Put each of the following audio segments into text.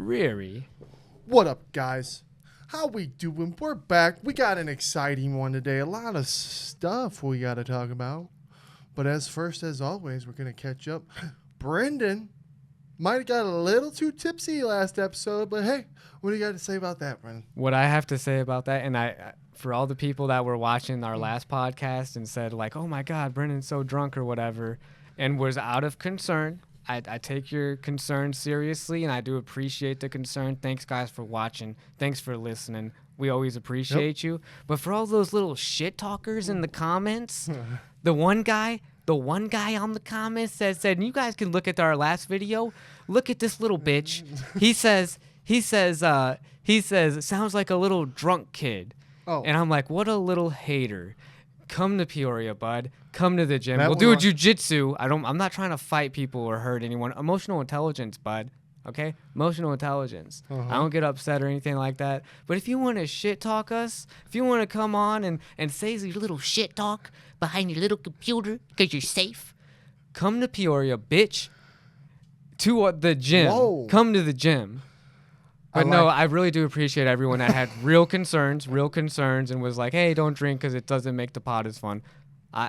Riri. What up, guys? How we doing? We're back. We got an exciting one today. A lot of stuff we got to talk about. But as always, we're going to catch up. Brenden might have got a little too tipsy last episode, but hey, what do you got to say about that, Brenden? What I have to say about that, and I for all the people that were watching our last podcast and said like, oh my God, Brendan's so drunk or whatever, and was out of concern. I take your concern seriously, and I do appreciate the concern. Thanks, guys, for watching. Thanks for listening. We always appreciate you. But for all those little shit talkers in the comments, the one guy on the comments said, and you guys can look at our last video. Look at this little bitch. He says, sounds like a little drunk kid. Oh. And I'm like, what a little hater. Come to Peoria, bud. Come to the gym. We'll do a jiu-jitsu. I'm not trying to fight people or hurt anyone. Emotional intelligence, bud. Okay? Emotional intelligence. I don't get upset or anything like that. But if you want to shit talk us, if you want to come on and say your little shit talk behind your little computer because you're safe, come to Peoria, bitch. To the gym. Whoa. Come to the gym. But I really do appreciate everyone that had real concerns, and was like, hey, don't drink because it doesn't make the pod as fun.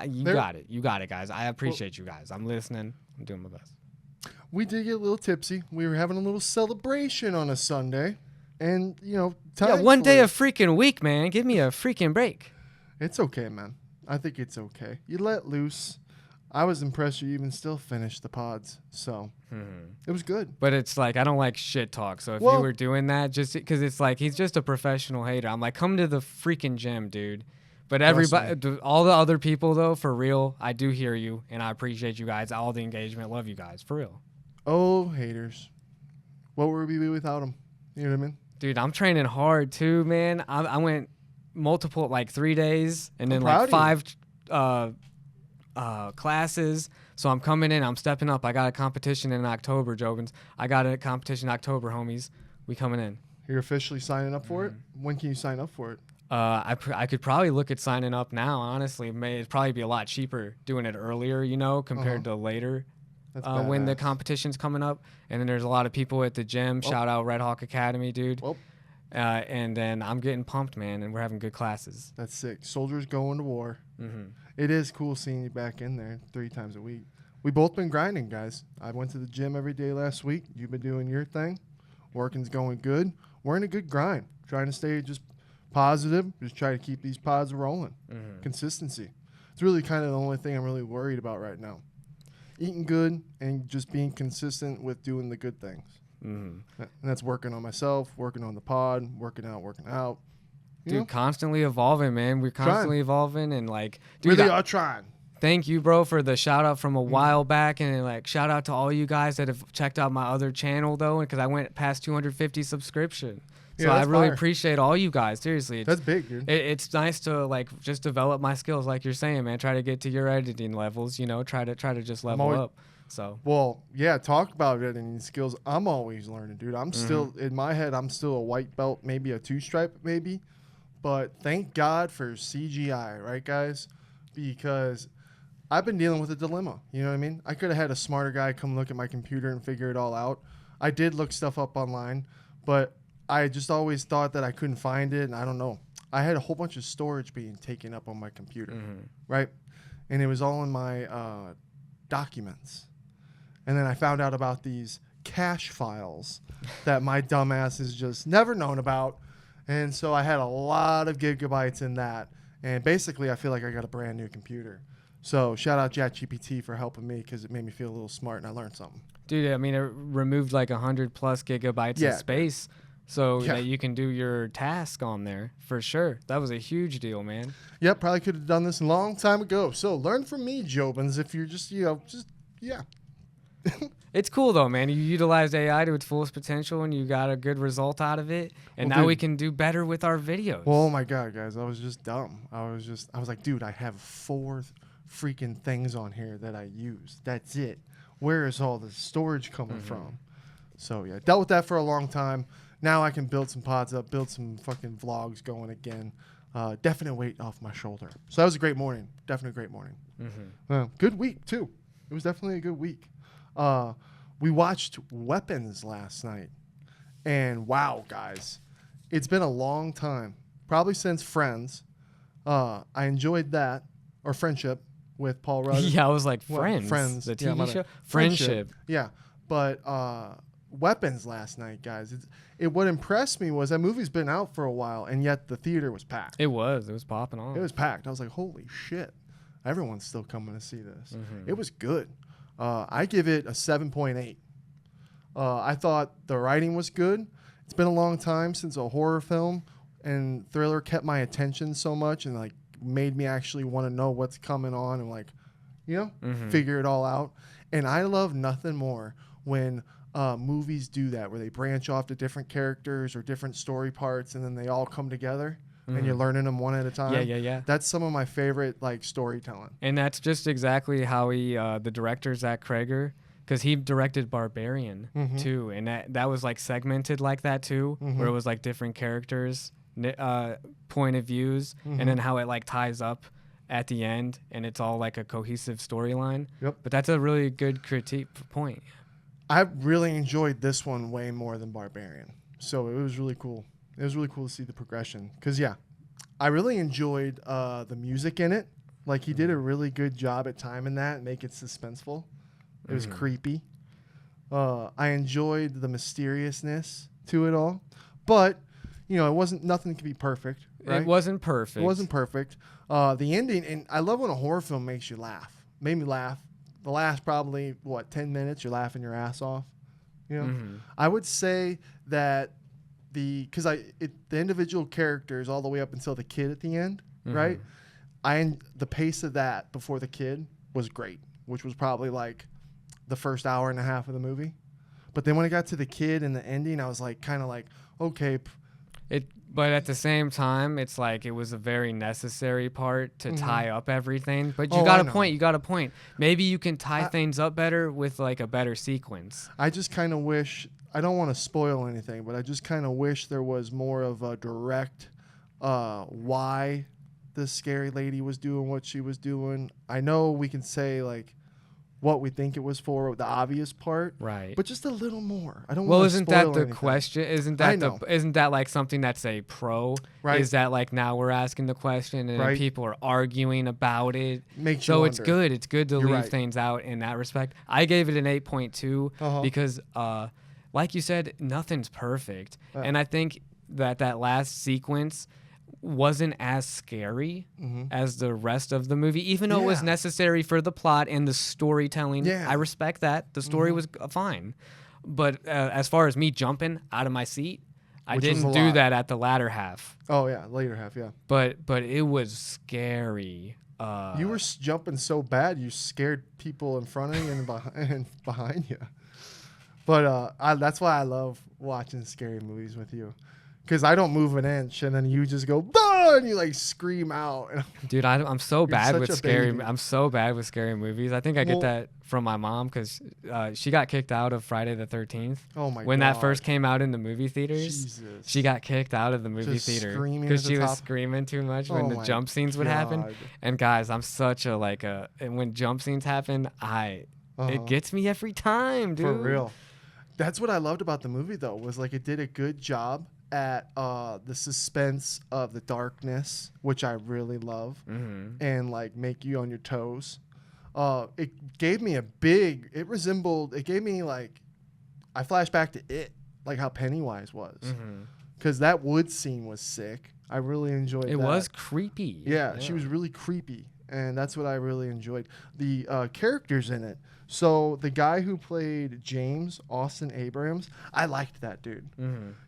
You got it, guys. I appreciate you guys. I'm listening. I'm doing my best. We did get a little tipsy. We were having a little celebration on a Sunday. And, one day a freaking week, man. Give me a freaking break. It's okay, man. I think it's okay. You let loose. I was impressed you even still finished the pods, so it was good. But it's like, I don't like shit talk, so if you were doing that, just because it's like, he's just a professional hater. I'm like, come to the freaking gym, dude. But everybody, all the other people, though, for real, I do hear you, and I appreciate you guys, all the engagement. Love you guys, for real. Oh, haters. What would we be without them? You know what I mean? Dude, I'm training hard, too, man. I went multiple, 3 days, and then 5... classes. So I'm coming in, I'm stepping up. I got a competition in October, Jobins. I got a competition in October, homies. We coming in. You're officially signing up for it? When can you sign up for it? I could probably look at signing up now, honestly. It'd probably be a lot cheaper doing it earlier, compared to later when the competition's coming up. And then there's a lot of people at the gym. Shout out Red Hawk Academy, dude. And then I'm getting pumped, man, and we're having good classes. That's sick. Soldiers going to war. It is cool seeing you back in there 3 times a week. We both been grinding, guys. I went to the gym every day last week. You've been doing your thing. Working's going good. We're in a good grind. Trying to stay just positive. Just try to keep these pods rolling. Consistency. It's really kind of the only thing I'm really worried about right now. Eating good and just being consistent with doing the good things. And that's working on myself, working on the pod, working out. Dude, constantly evolving, man. We're constantly evolving and dude, really are trying. Thank you, bro, for the shout out from a while back, and shout out to all you guys that have checked out my other channel though, because I went past 250 subscription. So I really appreciate all you guys. Seriously, that's big, dude. It's nice to just develop my skills, like you're saying, man. Try to get to your editing levels, Try to just level up. So talk about editing skills. I'm always learning, dude. I'm still in my head. I'm still a white belt, maybe a 2-stripe, maybe. But thank God for CGI, right, guys? Because I've been dealing with a dilemma. You know what I mean? I could have had a smarter guy come look at my computer and figure it all out. I did look stuff up online, but I just always thought that I couldn't find it, and I don't know. I had a whole bunch of storage being taken up on my computer, right? And it was all in my documents. And then I found out about these cache files that my dumbass has just never known about. And so I had a lot of gigabytes in that. And basically, I feel like I got a brand new computer. So shout out ChatGPT for helping me because it made me feel a little smart and I learned something. Dude, I mean, it removed 100+ gigabytes of space so that you can do your task on there for sure. That was a huge deal, man. Yep, probably could have done this a long time ago. So learn from me, Jobins, if you're just. It's cool though, man. You utilized AI to its fullest potential and you got a good result out of it. And now we can do better with our videos. Well, oh my God, guys. I was just dumb. I was like, dude, I have 4 freaking things on here that I use. That's it. Where is all the storage coming from? So yeah, dealt with that for a long time. Now I can build some pods up, build some fucking vlogs going again. Definite weight off my shoulder. So that was a great morning. Definitely a great morning. Good week too. It was definitely a good week. We watched Weapons last night, And wow, guys, it's been a long time, probably since Friends. I enjoyed that, or Friendship with Paul Rudd. Yeah, I was like, Well, Friends, the Yeah, TV show, Friendship. Yeah, but Weapons last night, guys. What impressed me was that movie's been out for a while, and yet the theater was packed. It was popping on. It was packed. I was like, holy shit, everyone's still coming to see this. It was good. I give it a 7.8. I thought the writing was good. It's been a long time since a horror film and thriller kept my attention so much and like made me actually want to know what's coming on and like, figure it all out. And I love nothing more when movies do that, where they branch off to different characters or different story parts, and then they all come together and you're learning them one at a time. Yeah. That's some of my favorite like storytelling. And that's just exactly how the director, Zach Krager, because he directed Barbarian too, and that was like segmented like that too, where it was like different characters, point of views, and then how it like ties up at the end, and it's all like a cohesive storyline. Yep. But that's a really good critique point. I really enjoyed this one way more than Barbarian, so it was really cool. It was really cool to see the progression, because I really enjoyed the music in it. Like he did a really good job at timing that and make it suspenseful. It was creepy. I enjoyed the mysteriousness to it all, but it wasn't. Nothing can be perfect. Right? It wasn't perfect. It wasn't perfect. The ending, and I love when a horror film makes you laugh. Made me laugh. The last probably 10 minutes, you're laughing your ass off. I would say that the individual characters all the way up until the kid at the end, right? The pace of that before the kid was great, which was probably like the first hour and a half of the movie. But then when it got to the kid and the ending, I was like, kind of like, okay. But at the same time, it's like it was a very necessary part to tie up everything. But you got a point. Maybe you can tie things up better with like a better sequence. I just kind of wish, I don't want to spoil anything, but I just kind of wish there was more of a direct why the scary lady was doing what she was doing. I know we can say like what we think it was for, the obvious part, right? But just a little more. I don't. Well, want isn't to spoil that the anything. question? Isn't that like something that's a pro? Right. Is that like now we're asking the question and Right. people are arguing about it? Makes so you it's wonder. good. It's good to You're leave right. things out in that respect. I gave it an 8.2 because, like you said, nothing's perfect, and I think that last sequence wasn't as scary as the rest of the movie, even though it was necessary for the plot and the storytelling. Yeah. I respect that. The story was fine. But as far as me jumping out of my seat, I Which was didn't a do lot. that at the latter half. Oh yeah, later half, yeah. But it was scary. You were jumping so bad you scared people in front of you and behind you. But that's why I love watching scary movies with you. Because I don't move an inch, and then you just go, "Bah!" and you like scream out. Dude, I'm so bad with such a scary. baby. I'm so bad with scary movies. I think I get that from my mom because she got kicked out of Friday the 13th. Oh my god! When that first came out in the movie theaters, Jesus. she got kicked out of the movie Just theater screaming because at the she was top. screaming too much when Oh the my jump scenes would happen. God. And guys, I'm such a and when jump scenes happen, it gets me every time, dude. For real. That's what I loved about the movie, though, was like it did a good job at the suspense of the darkness, which I really love, and like make you on your toes. It gave me it gave me like, I flashed back to it, like how Pennywise was, because that wood scene was sick. I really enjoyed it. It was creepy. Yeah, she was really creepy, and that's what I really enjoyed. The characters in it. So the guy who played James, Austin Abrams, I liked that dude.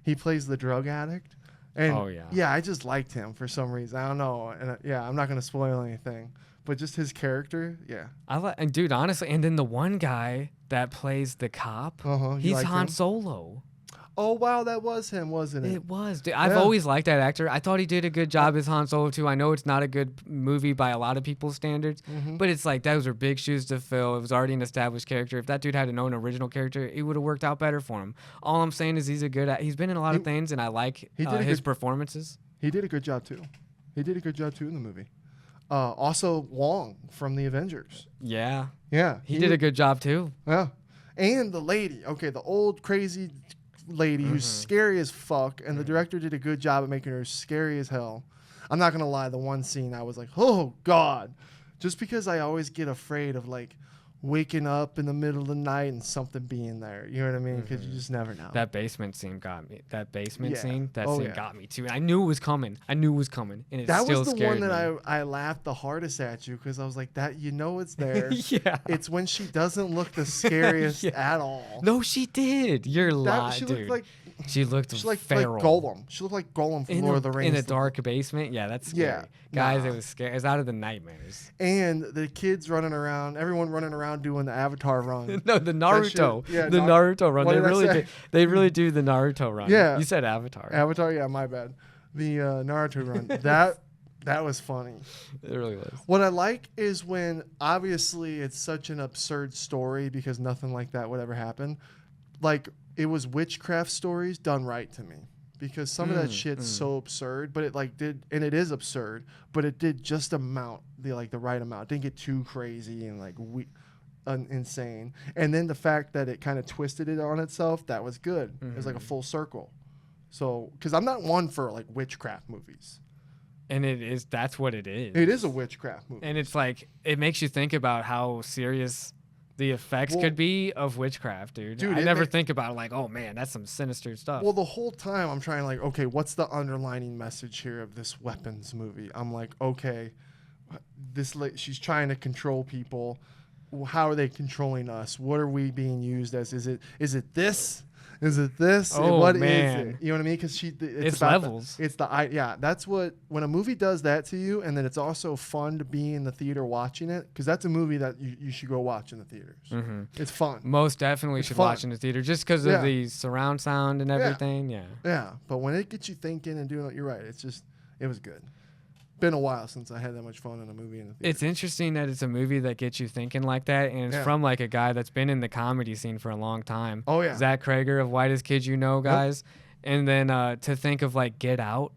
He plays the drug addict. And yeah, I just liked him for some reason. I don't know. And I'm not going to spoil anything. But just his character, yeah. And dude, honestly, and then the one guy that plays the cop, he's Han Solo. Oh, wow, that was him, wasn't it? It was. Dude, I've always liked that actor. I thought he did a good job as Han Solo, too. I know it's not a good movie by a lot of people's standards, but it's like those are big shoes to fill. It was already an established character. If that dude had known an original character, it would have worked out better for him. All I'm saying is he's been in a lot of things, and I like his performances. He did a good job, too. In the movie. Also, Wong from the Avengers. Yeah. Yeah. He did a good job, too. Yeah. And the lady. Okay, the old, crazy lady who's scary as fuck, and the director did a good job at making her scary as hell. I'm not gonna lie, the one scene I was like, oh god, just because I always get afraid of like waking up in the middle of the night and something being there. You know what I mean? Because you just never know. That basement scene got me. That basement scene got me too. I knew it was coming. And it that still was the scared one that me. I laughed the hardest at you because I was like, that it's there. Yeah. It's when she doesn't look the scariest at all. No, she did. You're lying, She dude. looked like she looked feral. Like Gollum. She looked like Gollum from Lord of the Rings. In a dark basement. Yeah, that's scary. Yeah. Guys, it was scary. It was out of the nightmares. And the kids running around, everyone running around doing the Avatar run. No, the Naruto. Yeah, the Naruto run. What They really do the Naruto run. Yeah. You said Avatar. Avatar, yeah, my bad. The Naruto run. That was funny. It really was. What I like is when obviously it's such an absurd story because nothing like that would ever happen. Like it was witchcraft stories done right to me. Because some of that shit's so absurd, but it like did, and it is absurd, but it did just the right amount. It didn't get too crazy and like insane. And then the fact that it kind of twisted it on itself, that was good. It was like a full circle. So, because I'm not one for like witchcraft movies. And that's what it is. It is a witchcraft movie. And it's like, it makes you think about how serious the effects could be of witchcraft, dude. I never think about it like, oh man, that's some sinister stuff. Well, the whole time I'm trying like, okay, what's the underlining message here of this weapons movie? I'm like, okay, she's trying to control people. How are they controlling us? What are we being used as? Is it this? Is it this? Oh, what man. is it? You know what I mean? Because it's levels. That's what, when a movie does that to you, and then it's also fun to be in the theater watching it, because that's a movie that you should go watch in the theaters. It's fun. Most definitely should watch in the theater just because of the surround sound and everything. Yeah. But when it gets you thinking and doing it, you're right. It was good. Been a while since I had that much fun in a movie in the theater. It's interesting that it's a movie that gets you thinking like that, and it's from like a guy that's been in the comedy scene for a long time. Oh yeah, Zach Krager of Whitest Kids You Know, guys. And then to think of like Get Out.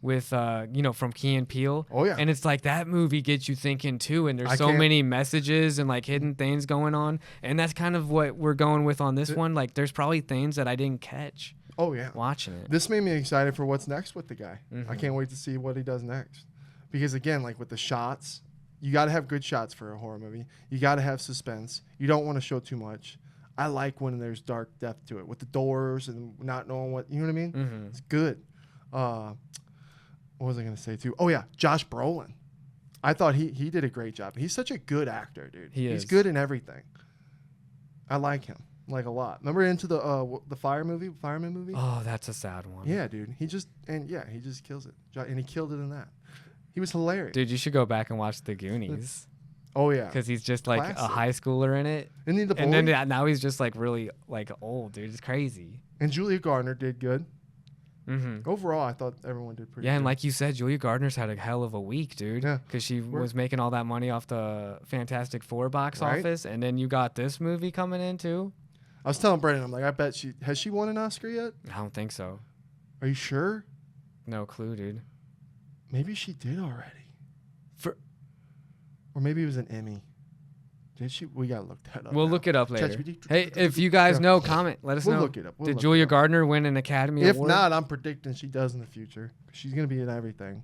With from Key and Peele. Oh yeah. And it's like that movie gets you thinking too, and there's so many messages and like hidden things going on, and that's kind of what we're going with on this one. Like there's probably things that I didn't catch. Oh yeah. Watching it. This made me excited for what's next with the guy. I can't wait to see what he does next. Because again, like with the shots, you got to have good shots for a horror movie. You got to have suspense. You don't want to show too much. I like when there's dark depth to it with the doors and not knowing what, you know what I mean? It's good. What was I going to say too? Oh yeah, Josh Brolin. I thought he did a great job. He's such a good actor, dude. He's good in everything. I like him like a lot. Remember Into the fireman movie? Oh, that's a sad one. Yeah, dude. He just kills it. And he killed it in that. He was hilarious. Dude, you should go back and watch The Goonies. Oh yeah, because he's just like a high schooler in it. Isn't he the bully? And then now he's just like really like old, dude. It's crazy. And Julia Gardner did good. Overall, I thought everyone did pretty good. Yeah, and like you said, Julia Gardner's had a hell of a week, dude. Yeah. Because she was making all that money off the Fantastic Four box office, and then you got this movie coming in too. I was telling Brenden, I'm like, I bet has she won an Oscar yet? I don't think so. Are you sure? No clue, dude. Maybe she did already. Or maybe it was an Emmy. Did she? We gotta look that up. We'll look it up later. Hey, if you guys know, comment. Let us know. We'll look it up. Did Julia Gardner win an Academy Award? If not, I'm predicting she does in the future. She's gonna be in everything.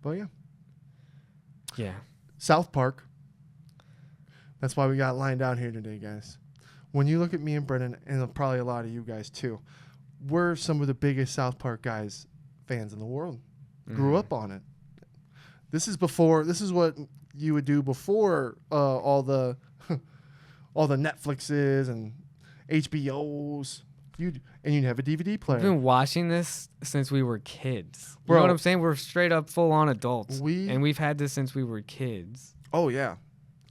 But yeah. Yeah. South Park. That's why we got lined down here today, guys. When you look at me and Brenden, and probably a lot of you guys too, we're some of the biggest South Park guys fans in the world. Grew up on it. This is what you would do before all the Netflixes and HBOs. You'd have a DVD player. We've been watching this since we were kids. Bro, you know what I'm saying? We're straight up full on adults. And we've had this since we were kids. Oh yeah.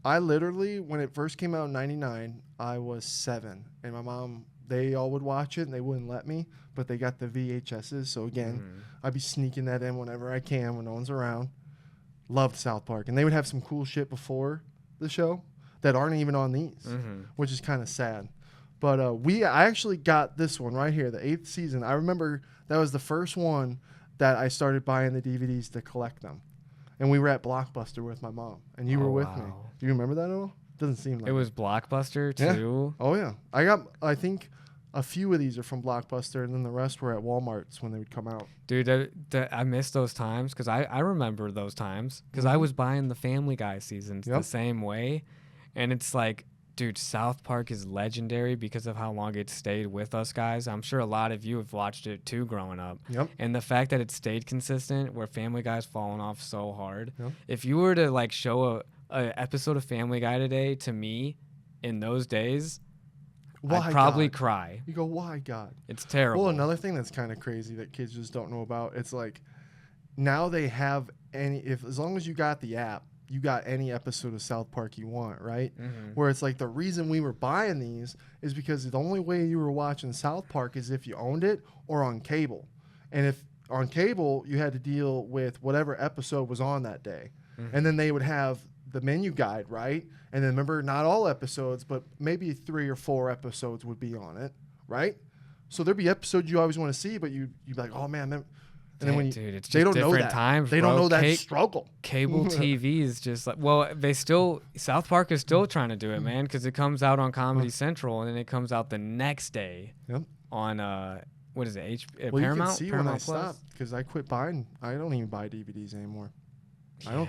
I literally, when it first came out in '99, I was 7, and my mom, they all would watch it and they wouldn't let me, but they got the VHSs. So again, I'd be sneaking that in whenever I can when no one's around. Loved South Park, and they would have some cool shit before the show that aren't even on these, which is kind of sad. But I actually got this one right here, the 8th season. I remember that was the first one that I started buying the DVDs to collect them, and we were at Blockbuster with my mom, and you were with me. Do you remember that at all? Doesn't seem like it was Blockbuster too. Yeah. Oh yeah, I think A few of these are from Blockbuster, and then the rest were at Walmart's when they would come out. Dude, I miss those times because I remember those times because I was buying the Family Guy seasons the same way. And it's like, dude, South Park is legendary because of how long it stayed with us guys. I'm sure a lot of you have watched it too growing up. Yep. And the fact that it stayed consistent where Family Guy's fallen off so hard. Yep. If you were to like show a episode of Family Guy today to me in those days, I'd probably cry. You go, why God? It's terrible. Well, another thing that's kind of crazy that kids just don't know about, it's like now they have as long as you got the app, you got any episode of South Park you want, right? Mm-hmm. Where it's like the reason we were buying these is because the only way you were watching South Park is if you owned it or on cable. And if on cable, you had to deal with whatever episode was on that day. Mm-hmm. And then they would have the menu guide, right? And then remember, not all episodes, but maybe 3 or 4 episodes would be on it, right? So there'd be episodes you always want to see, but you'd be like, oh man, and then when dude, it's just they don't know that times, they don't know that struggle. Cable TV is just like, well, South Park is still trying to do it, man, because it comes out on Comedy Central and then it comes out the next day on what is it, Paramount? You can see Paramount when I Plus? stopped because I quit buying. I don't even buy DVDs anymore. Yeah.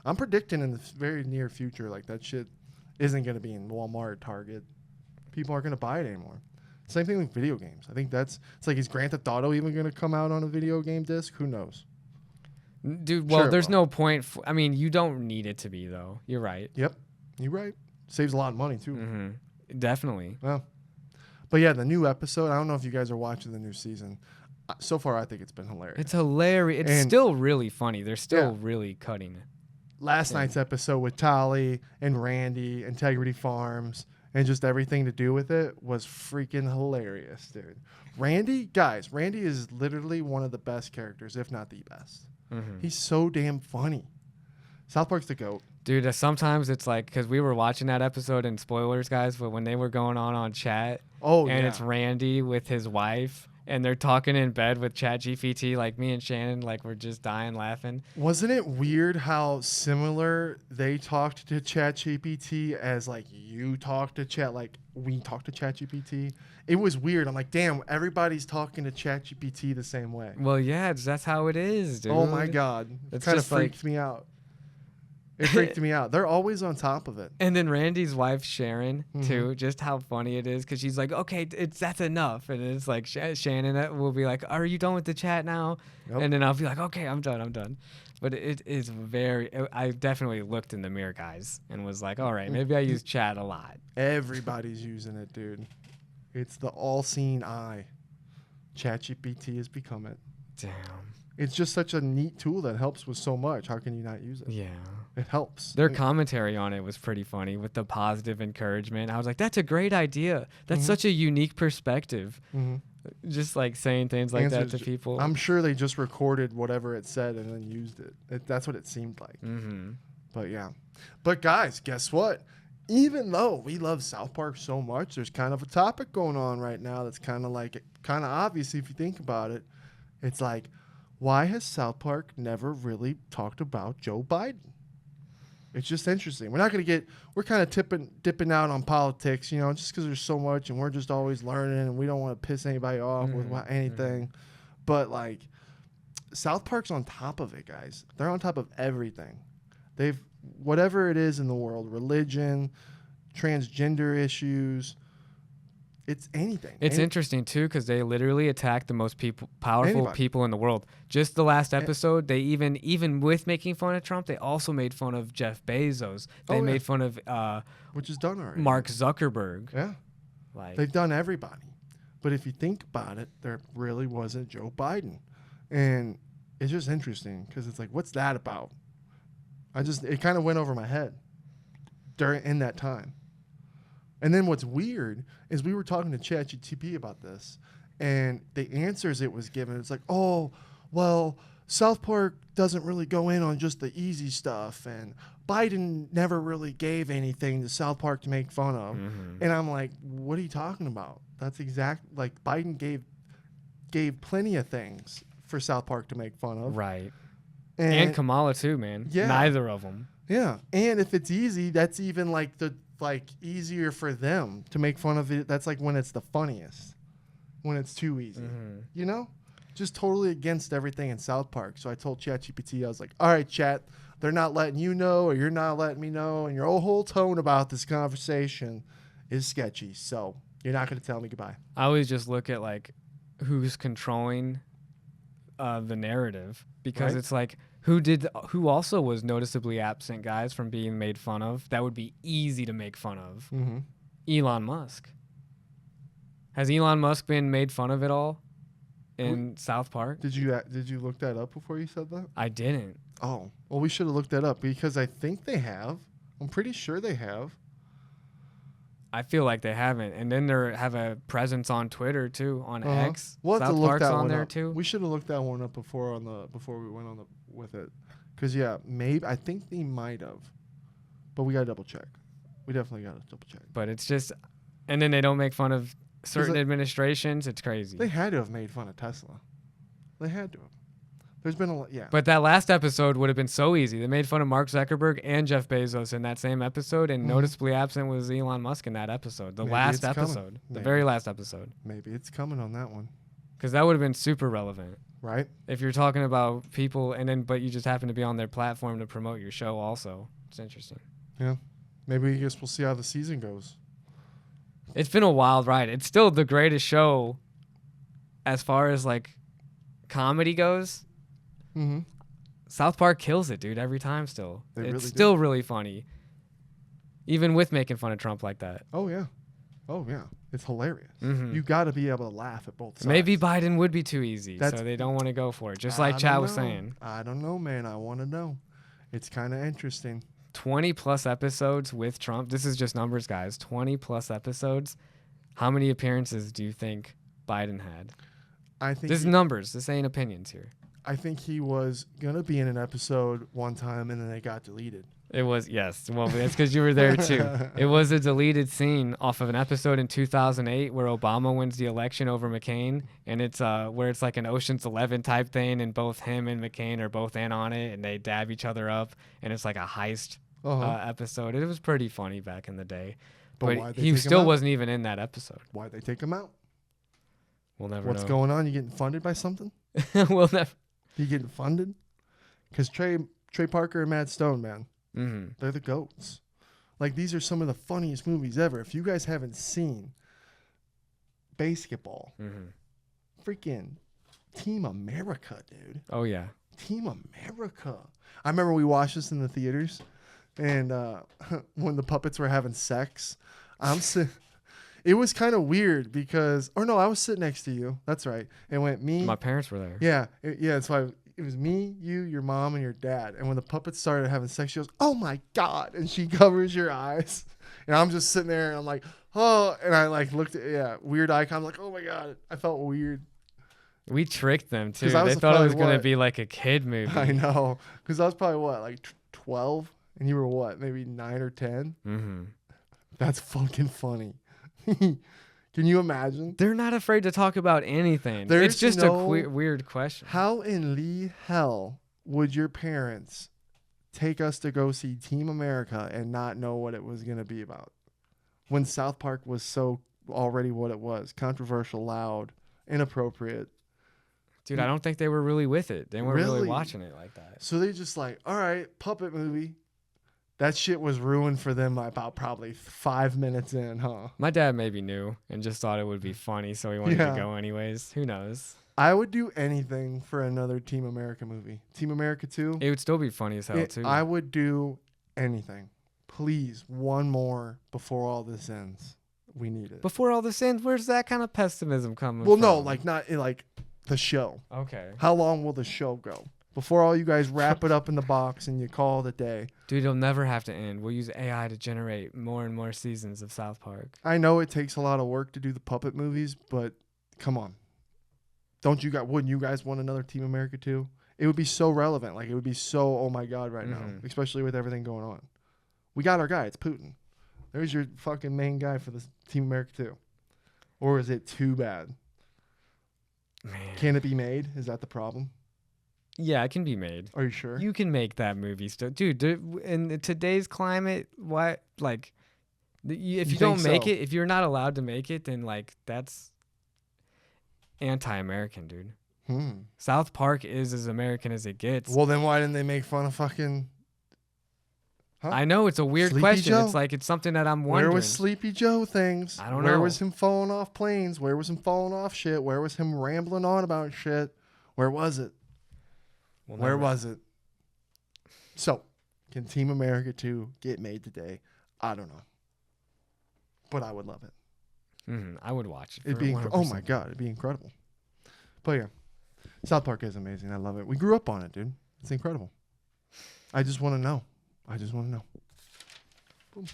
I'm predicting in the very near future, like that shit isn't going to be in Walmart, Target. People aren't going to buy it anymore. Same thing with video games. I think it's like, is Grand Theft Auto even going to come out on a video game disc? Who knows? Dude, well, there's no point. I mean, you don't need it to be, though. You're right. Yep. You're right. Saves a lot of money, too. Mm-hmm. Definitely. Well, but yeah, the new episode, I don't know if you guys are watching the new season. So far, I think it's been hilarious. It's hilarious. It's still really funny. They're still really cutting it. Last night's episode with Tali and Randy, Integrity Farms, and just everything to do with it was freaking hilarious, dude. Randy is literally one of the best characters, if not the best. Mm-hmm. He's so damn funny. South Park's the GOAT. Dude, sometimes it's like, because we were watching that episode, and spoilers, guys, but when they were going on chat, it's Randy with his wife, and they're talking in bed with ChatGPT, like me and Shannon, like we're just dying laughing. Wasn't it weird how similar they talked to ChatGPT as like you talk to Chat, like we talk to ChatGPT? It was weird. I'm like, damn, everybody's talking to ChatGPT the same way. Well, yeah, that's how it is, dude. Oh my God. It kind of freaked me out. It freaked me out. They're always on top of it. And then Randy's wife, Sharon, too, just how funny it is because she's like, okay, that's enough. And it's like Shannon will be like, are you done with the chat now? Yep. And then I'll be like, okay, I'm done. But it is I definitely looked in the mirror, guys, and was like, all right, maybe I use chat a lot. Everybody's using it, dude. It's the all-seeing eye. ChatGPT has become it. Damn. It's just such a neat tool that helps with so much. How can you not use it? Yeah. It helps. Their commentary on it was pretty funny with the positive encouragement. I was like, that's a great idea. That's such a unique perspective. Mm-hmm. Just like saying things like that to people. I'm sure they just recorded whatever it said and then used it. That's what it seemed like. Mm-hmm. But yeah. But guys, guess what? Even though we love South Park so much, there's kind of a topic going on right now that's kind of obvious if you think about it. It's like, why has South Park never really talked about Joe Biden? It's just interesting. We're kind of dipping out on politics, just because there's so much and we're just always learning and we don't want to piss anybody off with anything. But like, South Park's on top of it, guys. They're on top of everything. Whatever it is in the world, religion, transgender issues, it's anything. It's interesting, too, because they literally attack the most powerful people in the world. Just the last episode, they even with making fun of Trump, they also made fun of Jeff Bezos. They made fun of which is done already. Mark Zuckerberg. Yeah. They've done everybody. But if you think about it, there really wasn't Joe Biden. And it's just interesting because it's like, what's that about? It kind of went over my head in that time. And then what's weird is we were talking to ChatGPT about this, and the answers it was given, it's like, oh, well, South Park doesn't really go in on just the easy stuff, and Biden never really gave anything to South Park to make fun of. Mm-hmm. And I'm like, what are you talking about? That's like Biden gave plenty of things for South Park to make fun of. Right. And Kamala too, man. Yeah. Neither of them. Yeah. And if it's easy, that's even easier for them to make fun of it. That's like when it's the funniest. when it's too easy. Mm-hmm. You know? Just totally against everything in South Park. So I told ChatGPT, I was like, all right, Chat, they're not letting you know, or you're not letting me know, and your whole tone about this conversation is sketchy. So you're not going to tell me goodbye. I always just look at like who's controlling the narrative, because Right. it's like who also was noticeably absent, guys, from being made fun of. That would be easy to make fun of. Mm-hmm. Elon Musk. Has Elon Musk been made fun of at all in South Park? Did you look that up before you said that? I didn't. Oh, well, we should have looked that up because I think they have. I'm pretty sure they have. I feel like they haven't. And then they have a presence on Twitter too, on X. We'll have South to look Park's that on one there up. too. We should have looked that one up before we went on with it, because maybe I think they might have, but we gotta double check. We definitely gotta double check. But it's just, and then they don't make fun of certain administrations. It's crazy. They had to have made fun of Tesla. They had to have. There's been a lot, yeah. But that last episode would have been so easy. They made fun of Mark Zuckerberg and Jeff Bezos in that same episode, and noticeably absent was Elon Musk in that episode. The Maybe it's coming. the very last episode. Maybe it's coming on that one, Because that would have been super relevant. right? If you're talking about people, but you just happen to be on their platform to promote your show also. It's interesting. Yeah. Maybe I guess we'll see how the season goes. It's been a wild ride. It's still the greatest show as far as like comedy goes. Mm-hmm. South Park kills it, dude, every time still. They It's really do. still really funny. Even with making fun of Trump like that. Oh yeah. It's hilarious. Mhm. You got to be able to laugh at both sides. Maybe Biden would be too easy, That's- so they don't want to go for it. Just I like Chad don't was know. saying. I don't know, man. I want to know. It's kind of interesting. 20 plus episodes with Trump. This is just numbers, guys. 20 plus episodes. How many appearances do you think Biden had? I think This is numbers. This ain't opinions here. I think he was gonna be in an episode one time and then it got deleted. It was, yes. Well, that's because you were there too. It was a deleted scene off of an episode in 2008 where Obama wins the election over McCain, and it's where it's like an Ocean's 11 type thing, and both him and McCain are both in on it, and they dab each other up, and it's like a heist episode. It was pretty funny back in the day, But why'd but they he take him still out? wasn't even in that episode. Why'd they take him out? We'll never What's know. going on? You getting funded by something? We'll never. You getting funded? Because Trey Parker and Matt Stone, man, Mm-hmm. they're the GOATs. Like, these are some of the funniest movies ever. If you guys haven't seen basketball, freaking Team America, dude. Oh yeah. Team America. I remember we watched this in the theaters, and when the puppets were having sex, it was kind of weird because, or no, I was sitting next to you. That's right. It went me. My parents were there. Yeah, that's why it was me, you, your mom, and your dad. And when the puppets started having sex, she goes, "Oh my God!" And she covers your eyes, and I'm just sitting there, and I'm like, "Oh!" And I like looked at weird icon, like, "Oh my God!" I felt weird. We tricked them too. 'Cause I They was thought it was probably gonna what? be like a kid movie. I know, because I was probably what, like 12, and you were what, maybe 9 or 10. Mm-hmm. That's fucking funny. Can you imagine? They're not afraid to talk about anything. There's It's just no- a weird question. How in Lee hell would your parents take us to go see Team America and not know what it was going to be about? When South Park was so already what it was, controversial, loud, inappropriate. Dude, I don't think they were really with it. They weren't really Really? watching it like that. So they just like, all right, puppet movie. That shit was ruined for them about probably 5 minutes in, huh? My dad maybe knew and just thought it would be funny, so he wanted Yeah. to go anyways. Who knows? I would do anything for another Team America movie. Team America 2. It would still be funny as hell, too. I would do anything. Please, one more before all this ends. We need it. Before all this ends, where's that kind of pessimism coming Well, from? no, like not like the show. Okay. How long will the show go? Before all you guys wrap it up in the box and you call it a day. Dude, it'll never have to end. We'll use AI to generate more and more seasons of South Park. I know it takes a lot of work to do the puppet movies, but come on. Wouldn't you guys want another Team America 2? It would be so relevant. Like, it would be so, oh my God, right now. Especially with everything going on. We got our guy. It's Putin. There's your fucking main guy for this Team America 2. Or is it too bad? Man. Can it be made? Is that the problem? Yeah, it can be made. Are you sure? You can make that movie still. Dude, in today's climate, why, like, if you don't think make so? it, if you're not allowed to make it, then, like, anti-American, dude. South Park is as American as it gets. Well, then why didn't they make fun of fucking... Huh? I know it's a weird Sleepy question. Joe? It's like it's something that I'm wondering. Where was Sleepy Joe things? I don't Where know. was him falling off planes? Where was him falling off shit? Where was him rambling on about shit? Where was it? Where was it? So, can Team America 2 get made today? I don't know. But I would love it. I would watch it. It'd be oh my God, it'd be incredible. But yeah, South Park is amazing. I love it. We grew up on it, dude. It's incredible. I just want to know. Boom.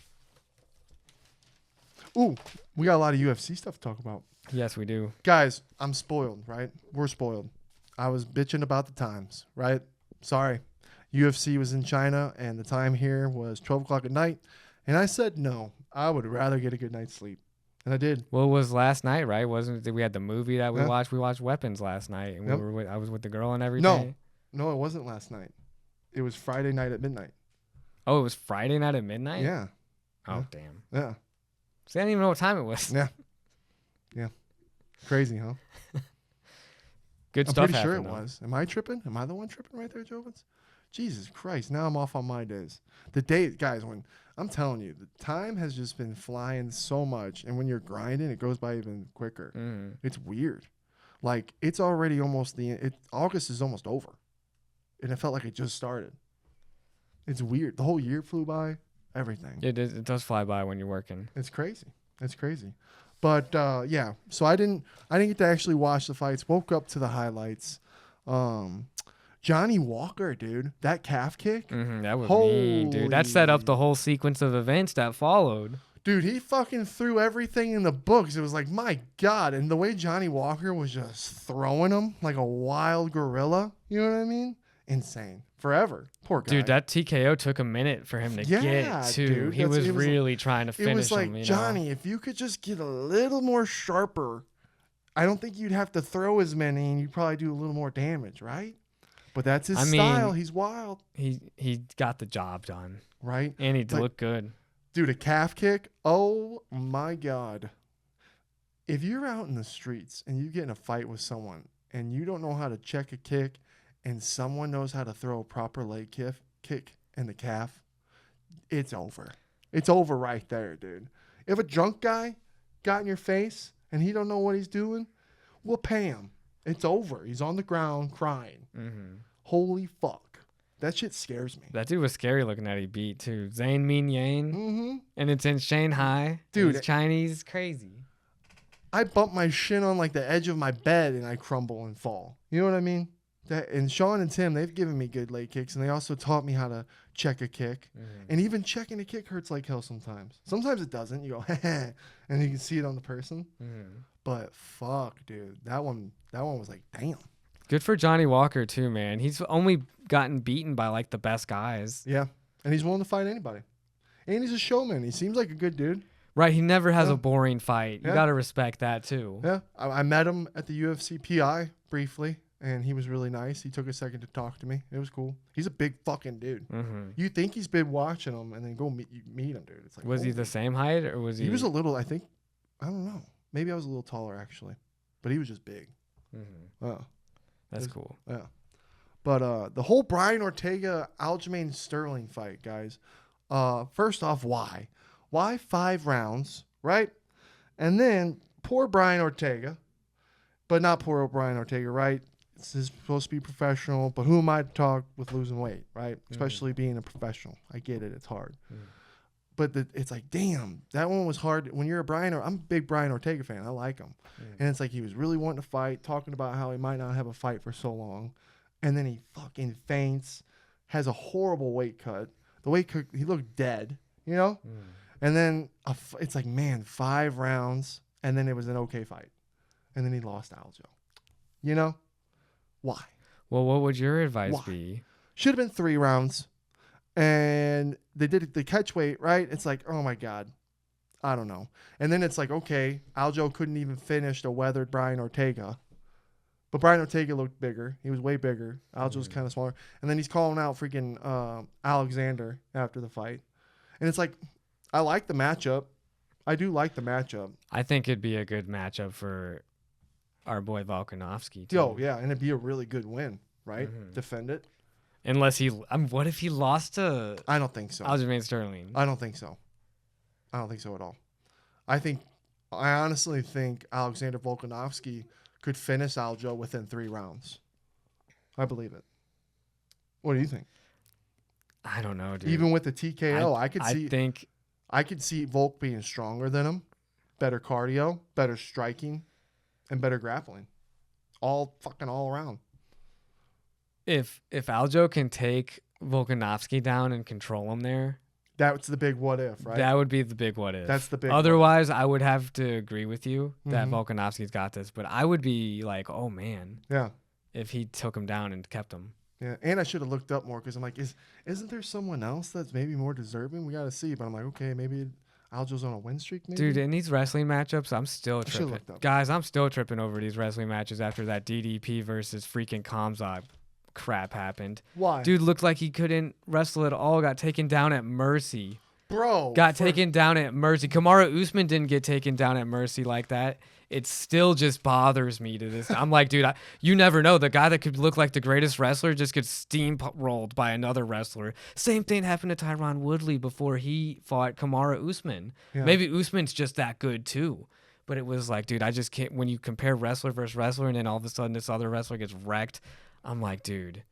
Ooh, we got a lot of UFC stuff to talk about. Yes, we do. Guys, I'm spoiled, right? We're spoiled. I was bitching about the times, right? Sorry. UFC was in China, and the time here was 12 o'clock at night. And I said no. I would rather get a good night's sleep. And I did. Well, it was last night, right? Wasn't it? We had the movie that we Yeah. watched. We watched Weapons last night, and Yep. I was with the girl and everything. No, it wasn't last night. It was Friday night at midnight. Oh, it was Friday night at midnight? Yeah. Oh, Yeah. damn. Yeah. See, I didn't even know what time it was. Yeah. Yeah. Crazy, huh? Good I'm stuff pretty sure it happened, though. was. Am I tripping? Am I the one tripping right there, Jovens? Jesus Christ. Now I'm off on my days. The day, guys, when I'm telling you, the time has just been flying so much. And when you're grinding, it goes by even quicker. It's weird. Like, it's already almost August is almost over. And it felt like it just started. It's weird. The whole year flew by. Everything. It does fly by when you're working. It's crazy. It's crazy. But yeah, so I didn't get to actually watch the fights. Woke up to the highlights. Johnny Walker, dude, that calf kick. That was mean, dude. That set up the whole sequence of events that followed. Dude, he fucking threw everything in the books. It was like, my God. And the way Johnny Walker was just throwing him like a wild gorilla, you know what I mean? Insane. Forever. Poor guy. Dude, that TKO took a minute for him to get to. Dude, he was really trying to finish him. It was like, him, Johnny, if you could just get a little more sharper, I don't think you'd have to throw as many and you'd probably do a little more damage, right? But that's his style. He's wild. He got the job done. Right? And he looked good. Dude, a calf kick? Oh, my God. If you're out in the streets and you get in a fight with someone and you don't know how to check a kick and someone knows how to throw a proper leg kick in the calf, it's over. It's over right there, dude. If a drunk guy got in your face and he don't know what he's doing, we'll pay him. It's over. He's on the ground crying. Holy fuck. That shit scares me. That dude was scary looking at he beat, too. Zhang Min Yang. And it's in Shanghai. Dude. He's Chinese. Crazy. I bump my shin on like the edge of my bed and I crumble and fall. You know what I mean? And Sean and Tim, they've given me good leg kicks, and they also taught me how to check a kick. And even checking a kick hurts like hell sometimes. Sometimes it doesn't. You go, and you can see it on the person. But fuck, dude, that one was like, damn. Good for Johnny Walker too, man. He's only gotten beaten by like the best guys. Yeah, and he's willing to fight anybody. And he's a showman. He seems like a good dude. Right, he never has a boring fight. You gotta respect that too. Yeah, I met him at the UFC PI briefly. And he was really nice. He took a second to talk to me. It was cool. He's a big fucking dude. You think he's been watching him, and then go meet him, dude. It's like, was he the same height, or was he? He was a little. I think. I don't know. Maybe I was a little taller actually, but he was just big. Oh, that's cool. Yeah. But the whole Brian Ortega Aljamain Sterling fight, guys. First off, why? Why 5 rounds, right? And then poor Brian Ortega, but not poor Brian Ortega, right? This is supposed to be professional, but who am I to talk with losing weight, right? Especially being a professional. I get it. It's hard. But it's like, damn, that one was hard. When you're I'm a big Brian Ortega fan. I like him. And it's like he was really wanting to fight, talking about how he might not have a fight for so long. And then he fucking faints, has a horrible weight cut. The weight cut, he looked dead, you know? And then it's like, man, 5 rounds, and then it was an okay fight. And then he lost Aljo. You know? Why? Well, what would your advice be? Should have been 3 rounds. And they did the catch weight, right? It's like, oh my God. I don't know. And then it's like, okay, Aljo couldn't even finish the weathered Brian Ortega. But Brian Ortega looked bigger. He was way bigger. Aljo's kind of smaller. And then he's calling out freaking Alexander after the fight. And it's like, I like the matchup. I do like the matchup. I think it'd be a good matchup for our boy Volkanovski. Too. Yo, yeah, and it'd be a really good win, right? Defend it. Unless he, what if he lost to I don't think so. Aljamain Sterling? I don't think so. I don't think so at all. I honestly think Alexander Volkanovski could finish Aljo within 3 rounds. I believe it. What do you think? I don't know, dude. Even with the TKO, I could see Volk being stronger than him, better cardio, better striking, and better grappling. All around. If Aljo can take Volkanovski down and control him there, that's the big what if, right? That would be the big what if. That's the big. Otherwise, I would have to agree with you that Volkanovski's got this, but I would be like, oh man, yeah, if he took him down and kept him. Yeah, and I should have looked up more because I'm like, isn't there someone else that's maybe more deserving? We got to see, but I'm like, okay, maybe Aljo's on a win streak. Maybe? Dude, in these wrestling matchups, I'm still tripping. Guys, I'm still tripping over these wrestling matches after that DDP versus freaking Khamzat crap happened. Why? Dude looked like he couldn't wrestle at all. Got taken down at mercy. Bro. Taken down at mercy. Kamaru Usman didn't get taken down at mercy like that. It still just bothers me to this. I'm like, dude, you never know. The guy that could look like the greatest wrestler just gets steamrolled by another wrestler. Same thing happened to Tyron Woodley before he fought Kamaru Usman. Yeah. Maybe Usman's just that good too. But it was like, dude, I just can't. When you compare wrestler versus wrestler and then all of a sudden this other wrestler gets wrecked, I'm like, dude,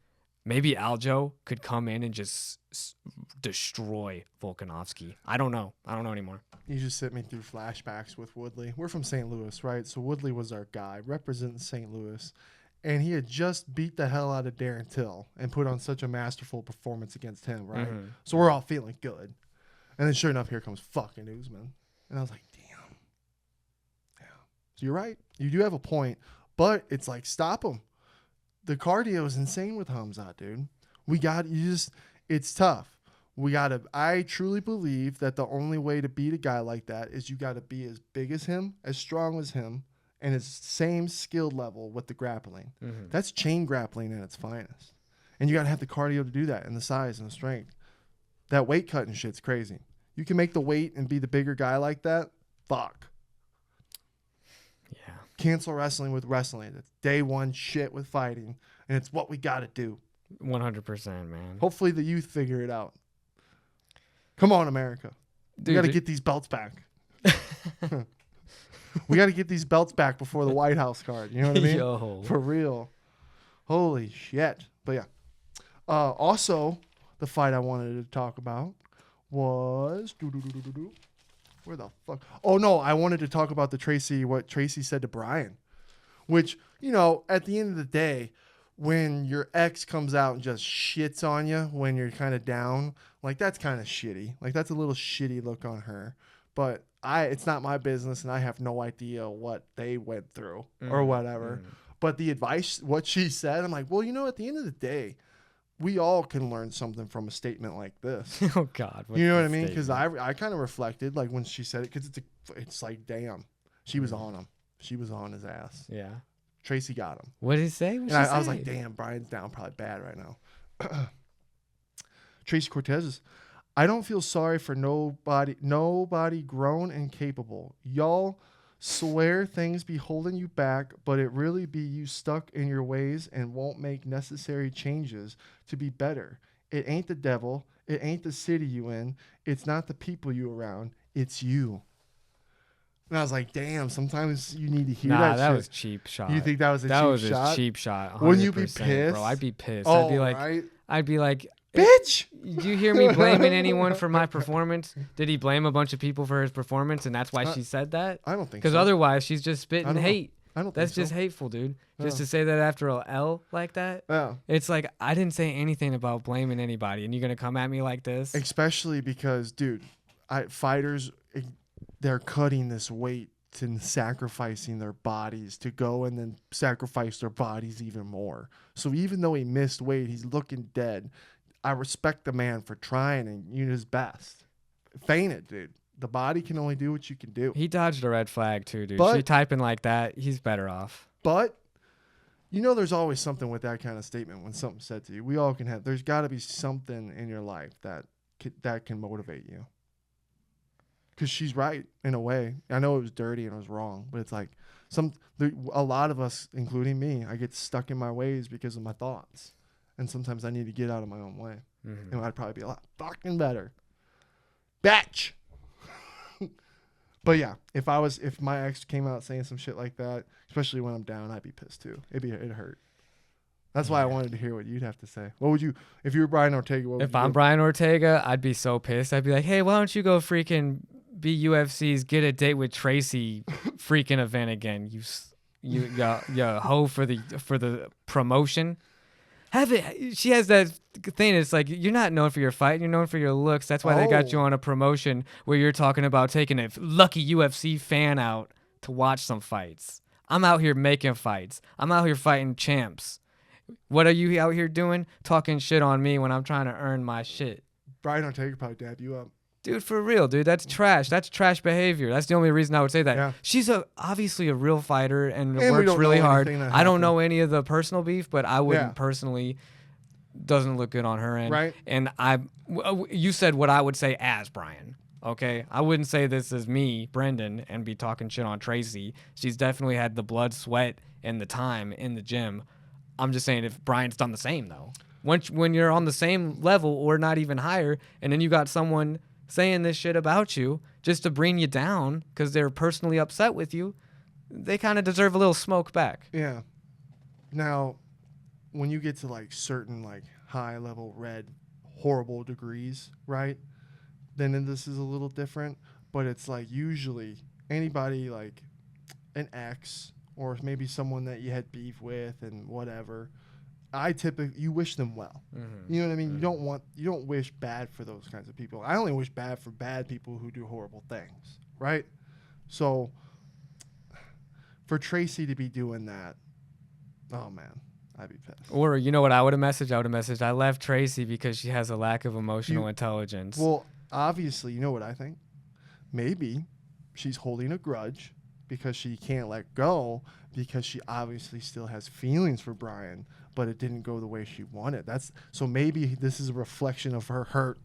maybe Aljo could come in and just destroy Volkanovski. I don't know anymore. You just sent me through flashbacks with Woodley. We're from St. Louis, right? So Woodley was our guy representing St. Louis. And he had just beat the hell out of Darren Till and put on such a masterful performance against him, right? So we're all feeling good. And then sure enough, here comes fucking Usman. And I was like, damn. Yeah. So you're right. You do have a point. But it's like, stop him. The cardio is insane with Khamzat, dude. It's tough. I truly believe that the only way to beat a guy like that is you got to be as big as him, as strong as him, and his same skill level with the grappling. That's chain grappling at its finest. And you got to have the cardio to do that and the size and the strength. That weight cutting shit's crazy. You can make the weight and be the bigger guy like that. Fuck. Yeah. Cancel wrestling with wrestling. It's day one shit with fighting, and it's what we got to do. 100%, man. Hopefully the youth figure it out. Come on, America. We got to get these belts back. We got to get these belts back before the White House card. You know what I mean? Yo. For real. Holy shit. But yeah. Also, the fight I wanted to talk about was... Where the fuck? Oh, no. I wanted to talk about what Tracy said to Brian. Which, at the end of the day, when your ex comes out and just shits on you when you're kind of down, like, that's kind of shitty. Like, that's a little shitty look on her. But it's not my business, and I have no idea what they went through or whatever. But the advice, what she said, I'm like, well, at the end of the day, we all can learn something from a statement like this. Oh, God. You know what I mean? Because I kind of reflected, like, when she said it, because it's like, damn, she was on him. She was on his ass. Yeah. Tracy got him. What did he say? And I was like, damn, Brian's down probably bad right now. Tracy Cortez, I don't feel sorry for nobody grown and capable. Y'all swear things be holding you back, but it really be you stuck in your ways and won't make necessary changes to be better. It ain't the devil. It ain't the city you in. It's not the people you around. It's you. And I was like, damn, sometimes you need to hear that that shit. was cheap shot. You think that was a cheap shot? That was a cheap shot. Wouldn't you be pissed? Bro, I'd be pissed. Oh, I'd be like, bitch! Do you hear me blaming anyone for my performance? Did he blame a bunch of people for his performance, and that's why she said that? I don't think so. Because otherwise, she's just spitting hate. I don't That's think just so. hateful, dude. Just to say that after a L like that, it's like, I didn't say anything about blaming anybody, and you're going to come at me like this? Especially because, dude, fighters, they're cutting this weight and sacrificing their bodies to go and then sacrifice their bodies even more. So even though he missed weight, he's looking dead. I respect the man for trying and doing his best. Fainted, dude. The body can only do what you can do. He dodged a red flag too, dude. But, she typing like that, he's better off. But there's always something with that kind of statement when something's said to you. We all can have. There's got to be something in your life that can motivate you. Because she's right in a way. I know it was dirty and it was wrong, but it's like A lot of us, including me, I get stuck in my ways because of my thoughts, and sometimes I need to get out of my own way. Mm-hmm. And I'd probably be a lot fucking better. Batch. But yeah, if my ex came out saying some shit like that, especially when I'm down, I'd be pissed too. It'd hurt. That's why I wanted to hear what you'd have to say. What would you, if you were Brian Ortega? If I'm Brian Ortega, I'd be so pissed. I'd be like, hey, why don't you go freaking be UFC's Get a Date with Tracy freaking event again? You hoe for the promotion. Have it. She has that thing. It's like, you're not known for your fight. You're known for your looks. That's why they got you on a promotion where you're talking about taking a lucky UFC fan out to watch some fights. I'm out here making fights. I'm out here fighting champs. What are you out here doing? Talking shit on me when I'm trying to earn my shit. Brian Ortega probably dab you up. Dude, for real, dude. That's trash. That's trash behavior. That's the only reason I would say that. Yeah. She's obviously a real fighter and works really hard. I don't know any of the personal beef, but I wouldn't personally. Doesn't look good on her end. Right. And you said what I would say as Brian. Okay? I wouldn't say this as me, Brenden, and be talking shit on Tracy. She's definitely had the blood, sweat, and the time in the gym. I'm just saying if Brian's done the same, though. When you're on the same level or not even higher, and then you got someone saying this shit about you just to bring you down because they're personally upset with you, they kind of deserve a little smoke back. Yeah. Now, when you get to like certain like high level red horrible degrees, right? Then this is a little different, but it's like usually anybody like an ex or maybe someone that you had beef with and whatever, you wish them well. Mm-hmm. You know what I mean? Mm-hmm. You don't wish bad for those kinds of people. I only wish bad for bad people who do horrible things, right? So for Tracy to be doing that, oh man, I'd be pissed. Or you know what I would have messaged? I left Tracy because she has a lack of emotional intelligence. Well, obviously, you know what I think? Maybe she's holding a grudge because she can't let go because she obviously still has feelings for Brian, but it didn't go the way she wanted. So maybe this is a reflection of her hurt.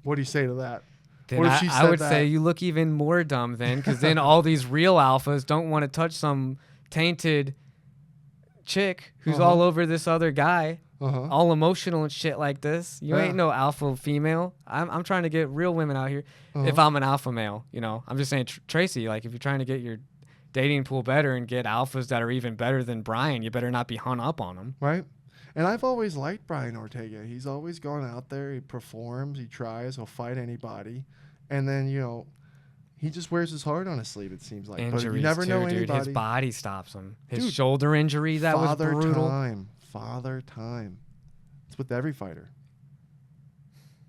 What do you say to that? Then what if she said I would say you look even more dumb then, because then all these real alphas don't want to touch some tainted chick who's all over this other guy, all emotional and shit like this. You ain't no alpha female. I'm trying to get real women out here. If I'm an alpha male, I'm just saying, Tracy, like if you're trying to get your dating pool better and get alphas that are even better than Brian, you better not be hung up on them. Right. And I've always liked Brian Ortega. He's always gone out there. He performs. He tries. He'll fight anybody. And then, he just wears his heart on his sleeve, it seems like. Injuries, but you never know anybody. Dude, his body stops him. His shoulder injury, that was brutal. Father time. It's with every fighter.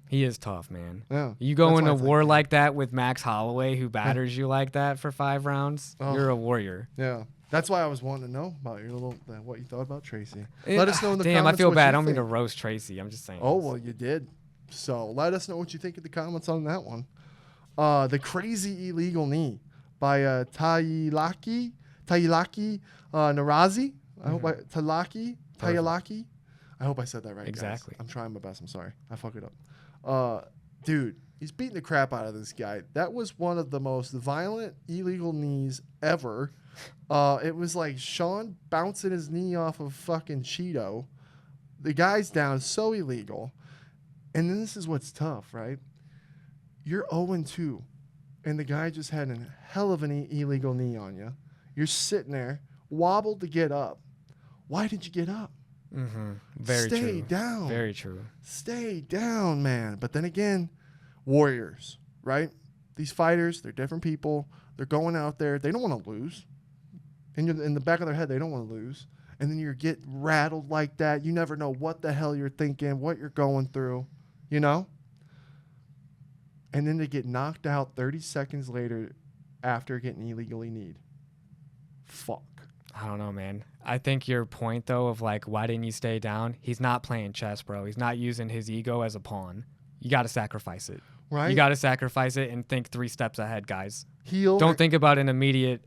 He is tough, man. Yeah. You go into war like that with Max Holloway, who batters you like that for 5 rounds, you're a warrior. Yeah. That's why I was wanting to know about what you thought about Tracy. Let us know in the comments. Damn, I feel bad. I don't mean to roast Tracy. I'm just saying. Oh, well, you did. So let us know what you think in the comments on that one. The Crazy Illegal Knee by Tailaki Narazi. I hope Tailaki. I hope I said that right. Exactly. Guys. I'm trying my best. I'm sorry. I fucked it up. Dude, he's beating the crap out of this guy. That was one of the most violent illegal knees ever. It was like Sean bouncing his knee off of fucking Cheeto. The guy's down, so illegal. And then this is what's tough, right? You're 0-2, and the guy just had a hell of an illegal knee on you. You're sitting there, wobbled to get up. Why did you get up? Mm-hmm. Very true. Stay down. Very true. Stay down, man. But then again, warriors, right? These fighters, they're different people. They're going out there. They don't want to lose. In the back of their head, they don't want to lose. And then you get rattled like that. You never know what the hell you're thinking, what you're going through, And then to get knocked out 30 seconds later after getting illegally kneed. Fuck. I don't know, man. I think your point, though, of like, why didn't you stay down? He's not playing chess, bro. He's not using his ego as a pawn. You got to sacrifice it. Right. You got to sacrifice it and think 3 steps ahead, guys. Heel. Don't think about an immediate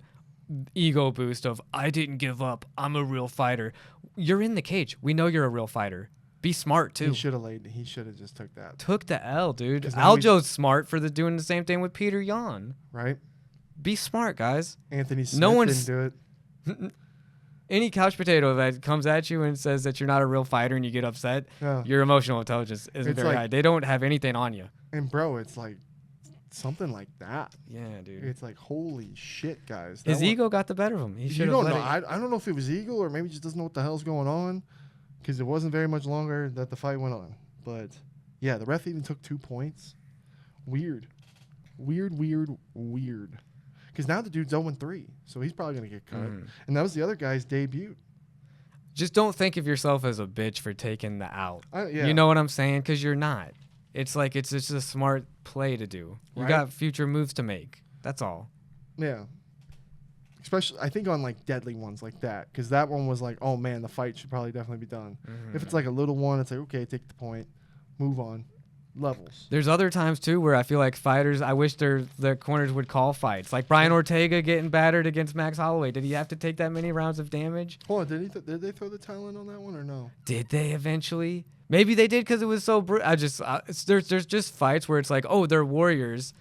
ego boost of, I didn't give up. I'm a real fighter. You're in the cage. We know you're a real fighter. Be smart, too. He should have just took that. Took the L, dude. Aljo's smart for doing the same thing with Peter Yan. Right. Be smart, guys. Anthony Smith No didn't one's do it. any couch potato that comes at you and says that you're not a real fighter and you get upset. Yeah. Your emotional intelligence isn't It's very like- high. They don't have anything on you. And bro, it's like something like that. Yeah, dude. It's like holy shit, guys. His That one- ego got the better of him. He You should have don't let know. it. I don't know if it was ego or maybe he just doesn't know what the hell's going on, because it wasn't very much longer that the fight went on. But yeah, the ref even took 2 points. Weird. Because now the dude's 0-3, so he's probably gonna get cut. And that was the other guy's debut. Just don't think of yourself as a bitch for taking the out. Yeah. You know what I'm saying? Because you're not. It's like it's just a smart play to do. You Right. got future moves to make. That's all. Yeah. Especially, I think on like deadly ones like that, because that one was like, oh man, the fight should probably definitely be done. If it's like a little one, it's like, okay, take the point, move on. Levels. There's other times too where I feel like fighters, I wish their corners would call fights. Like Brian Ortega getting battered against Max Holloway. Did he have to take that many rounds of damage? Hold on, did they throw the towel in on that one or no? Did they eventually? Maybe they did because it was so there's just fights where it's like, oh, they're warriors,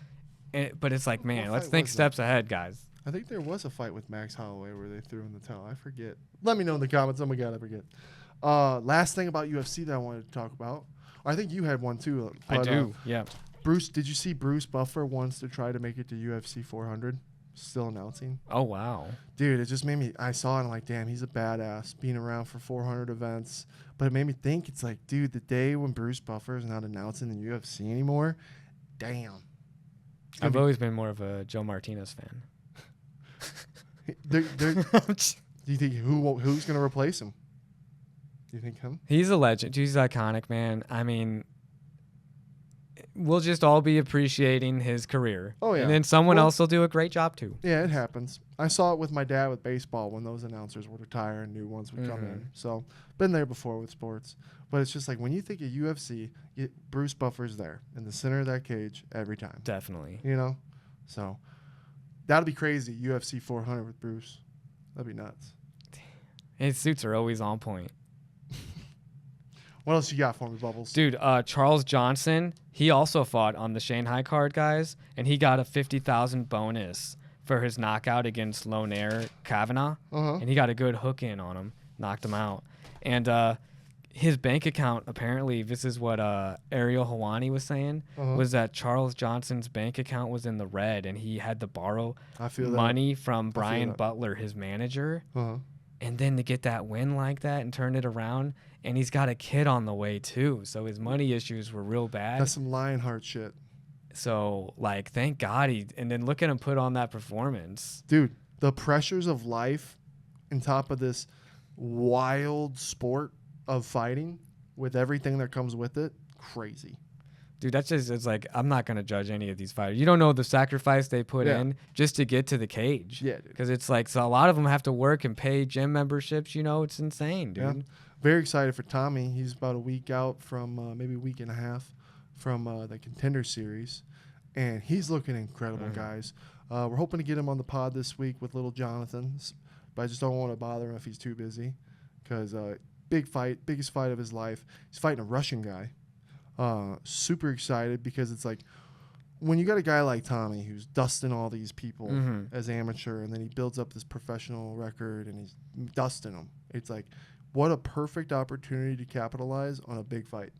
but it's like, man, let's fight think was it? steps ahead, guys. I think there was a fight with Max Holloway where they threw in the towel. I forget. Let me know in the comments. Oh my god, I forget. Last thing about UFC that I wanted to talk about. I think you had one too. I do. Yeah. Bruce, did you see Bruce Buffer wants to try to make it to UFC 400? Still announcing. Oh wow. Dude, it just made me. I saw it and I'm like, damn, he's a badass, being around for 400 events. But it made me think. It's like, dude, the day when Bruce Buffer is not announcing the UFC anymore, damn. I've always been more of a Joe Martinez fan. Do you think who's gonna replace him? Do you think him? He's a legend. He's iconic, man. I mean, we'll just all be appreciating his career. Oh, yeah. And then someone Well- else will do a great job too. Yeah, it happens. I saw it with my dad with baseball when those announcers would retire and new ones would come in. So, been there before with sports. But it's just like when you think of UFC, Bruce Buffer's there in the center of that cage every time. Definitely. You know? So, that'll be crazy. UFC 400 with Bruce. That'd be nuts. His suits are always on point. What else you got for me, Bubbles? Dude, Charles Johnson, he also fought on the Shanghai card, guys, and he got a $50,000 bonus for his knockout against Lonair Kavanaugh, and he got a good hook in on him, knocked him out. And his bank account, apparently, this is what Ariel Helwani was saying, was that Charles Johnson's bank account was in the red, and he had to borrow money from Brian Butler, his manager. And then to get that win like that and turn it around, and he's got a kid on the way too, so his money issues were real bad. That's some Lionheart shit. So, like, thank God and then look at him put on that performance. Dude, the pressures of life on top of this wild sport of fighting with everything that comes with it, crazy. Dude, that's just, it's like, I'm not going to judge any of these fighters. You don't know the sacrifice they put in just to get to the cage. Yeah, dude. Because it's like, so a lot of them have to work and pay gym memberships, you know, it's insane, dude. Yeah. Very excited for Tommy. He's about a week out from, maybe a week and a half from the Contender Series. And he's looking incredible, guys. We're hoping to get him on the pod this week with little Jonathan. But I just don't want to bother him if he's too busy. Because big fight, biggest fight of his life. He's fighting a Russian guy. Super excited because it's like when you got a guy like Tommy who's dusting all these people as amateur, and then he builds up this professional record and he's dusting them. It's like, what a perfect opportunity to capitalize on a big fight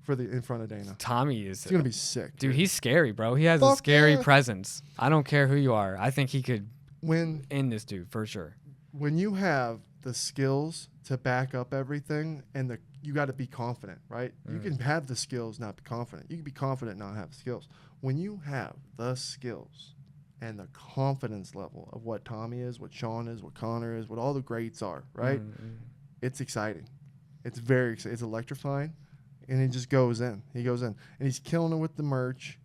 in front of Dana. Tommy is It's gonna be sick, dude. He's scary, bro. He has a scary presence. I don't care who you are. I think he could end this dude for sure. When you have the skills to back up everything, and you got to be confident, right? You can have the skills, not be confident. You can be confident, not have skills. When you have the skills and the confidence level of what Tommy is, what Sean is, what Connor is, what all the greats are, right? It's exciting. It's very exciting. It's electrifying, and he just goes in. He goes in, and he's killing it with the merch.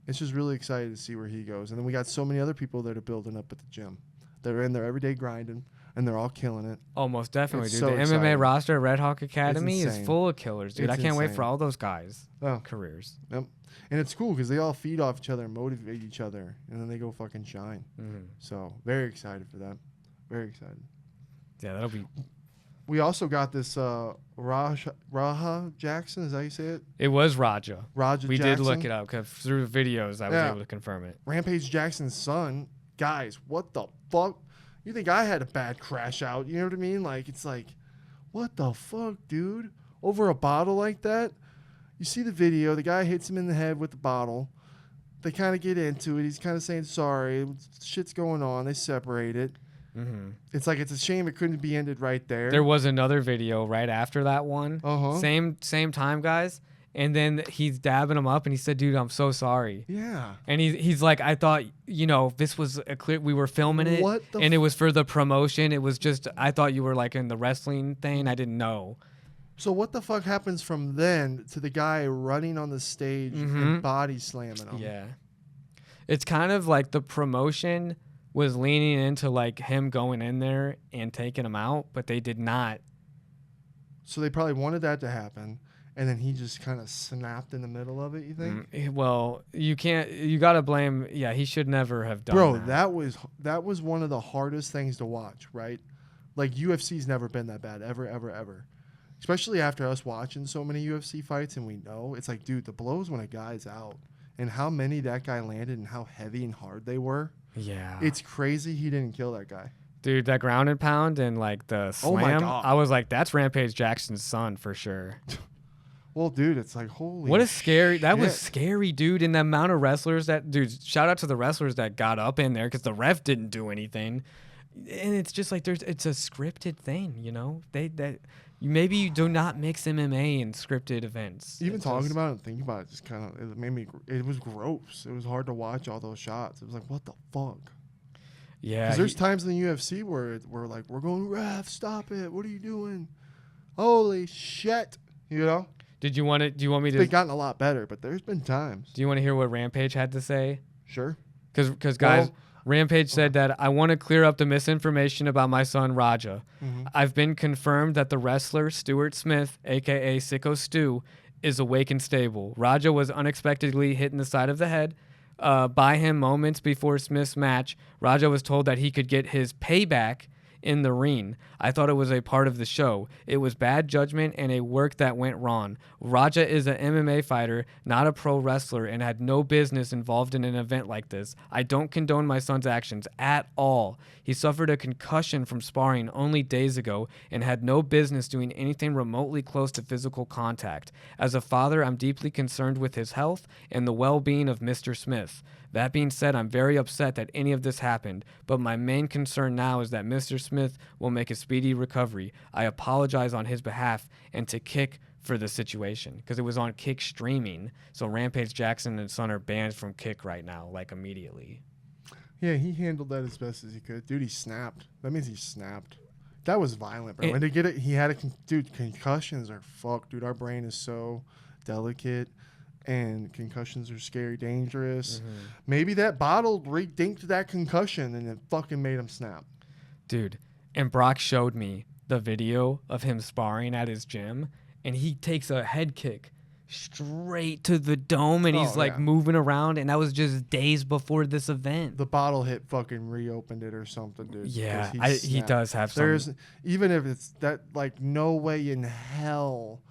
It's just really exciting to see where he goes. And then we got so many other people that are building up at the gym. They're in there every day grinding, and they're all killing it. Oh, most definitely, It's dude. so The exciting. MMA roster at Red Hawk Academy is insane. full of killers, dude. It's I can't wait insane. for all those guys' Oh. careers. Yep. And it's cool because they all feed off each other and motivate each other, and then they go fucking shine. So very excited for that. Very excited. Yeah, that'll be. We also got this Raja Jackson. Is that how you say it? It was Raja. Raja We Jackson. did look it up because through videos I was able to confirm it. Rampage Jackson's son guys, what the fuck? You think I had a bad crash out? You know what I mean? Like, it's like, what the fuck, dude? Over a bottle like that? You see the video. The guy hits him in the head with the bottle. They kind of get into it. He's kind of saying sorry. Shit's going on. They separate it. Mm-hmm. It's like, it's a shame it couldn't be ended right there. There was another video right after that one. Uh-huh. Same time, guys. And then he's dabbing him up, and he said, dude, I'm so sorry. Yeah. And he's like, I thought, this was a clear, we were filming it, and it was for the promotion. It was just, I thought you were like in the wrestling thing. I didn't know. So what the fuck happens from then to the guy running on the stage and body slamming him? Yeah. It's kind of like the promotion was leaning into like him going in there and taking him out, but they did not. So they probably wanted that to happen. And then he just kind of snapped in the middle of it, you think? Well, you got to blame. Yeah, he should never have done that. Bro, that was one of the hardest things to watch, right? Like, UFC's never been that bad, ever, ever, ever. Especially after us watching so many UFC fights, and we know. It's like, dude, the blows when a guy's out. And how many that guy landed and how heavy and hard they were. Yeah. It's crazy he didn't kill that guy. Dude, that ground and pound and, like, the slam. Oh, my God. I was like, that's Rampage Jackson's son for sure. Well, dude, it's like, holy what a scary shit. That was scary, dude. And the amount of wrestlers shout out to the wrestlers that got up in there because the ref didn't do anything. And it's just like it's a scripted thing, maybe you do not mix MMA and scripted events. Even talking about it and thinking about it just kind of, it was gross. It was hard to watch all those shots. It was like, what the fuck? Yeah. Because there's times in the UFC where we're like, we're going, ref, stop it. What are you doing? Holy shit. Do you want me to? They've gotten a lot better, but there's been times. Do you want to hear what Rampage had to say? Sure. Because guys, Rampage said that I want to clear up the misinformation about my son Raja. Mm-hmm. I've been confirmed that the wrestler Stuart Smith, aka Sicko Stu, is awake and stable. Raja was unexpectedly hit in the side of the head by him moments before Smith's match. Raja was told that he could get his payback in the ring. I thought it was a part of the show. It was bad judgment and a work that went wrong. Raja is an MMA fighter, not a pro wrestler, and had no business involved in an event like this. I don't condone my son's actions at all. He suffered a concussion from sparring only days ago and had no business doing anything remotely close to physical contact. As a father, I'm deeply concerned with his health and the well-being of Mr. Smith. That being said, I'm very upset that any of this happened, but my main concern now is that Mr. Smith will make a speedy recovery. I apologize on his behalf and to Kick for the situation, because it was on Kick streaming, so Rampage Jackson and son are banned from Kick right now, like immediately. Yeah, he handled that as best as he could. Dude, he snapped. That means he snapped. That was violent, bro. And to get it, he had concussions are fucked, dude. Our brain is so delicate. And concussions are scary, dangerous. Mm-hmm. Maybe that bottle redinked that concussion and it fucking made him snap. Dude, and Brock showed me the video of him sparring at his gym, and he takes a head kick straight to the dome, and he's moving around, and that was just days before this event. The bottle hit fucking reopened it or something, dude. Yeah, he does have some. Even if it's that, like, no way in hell.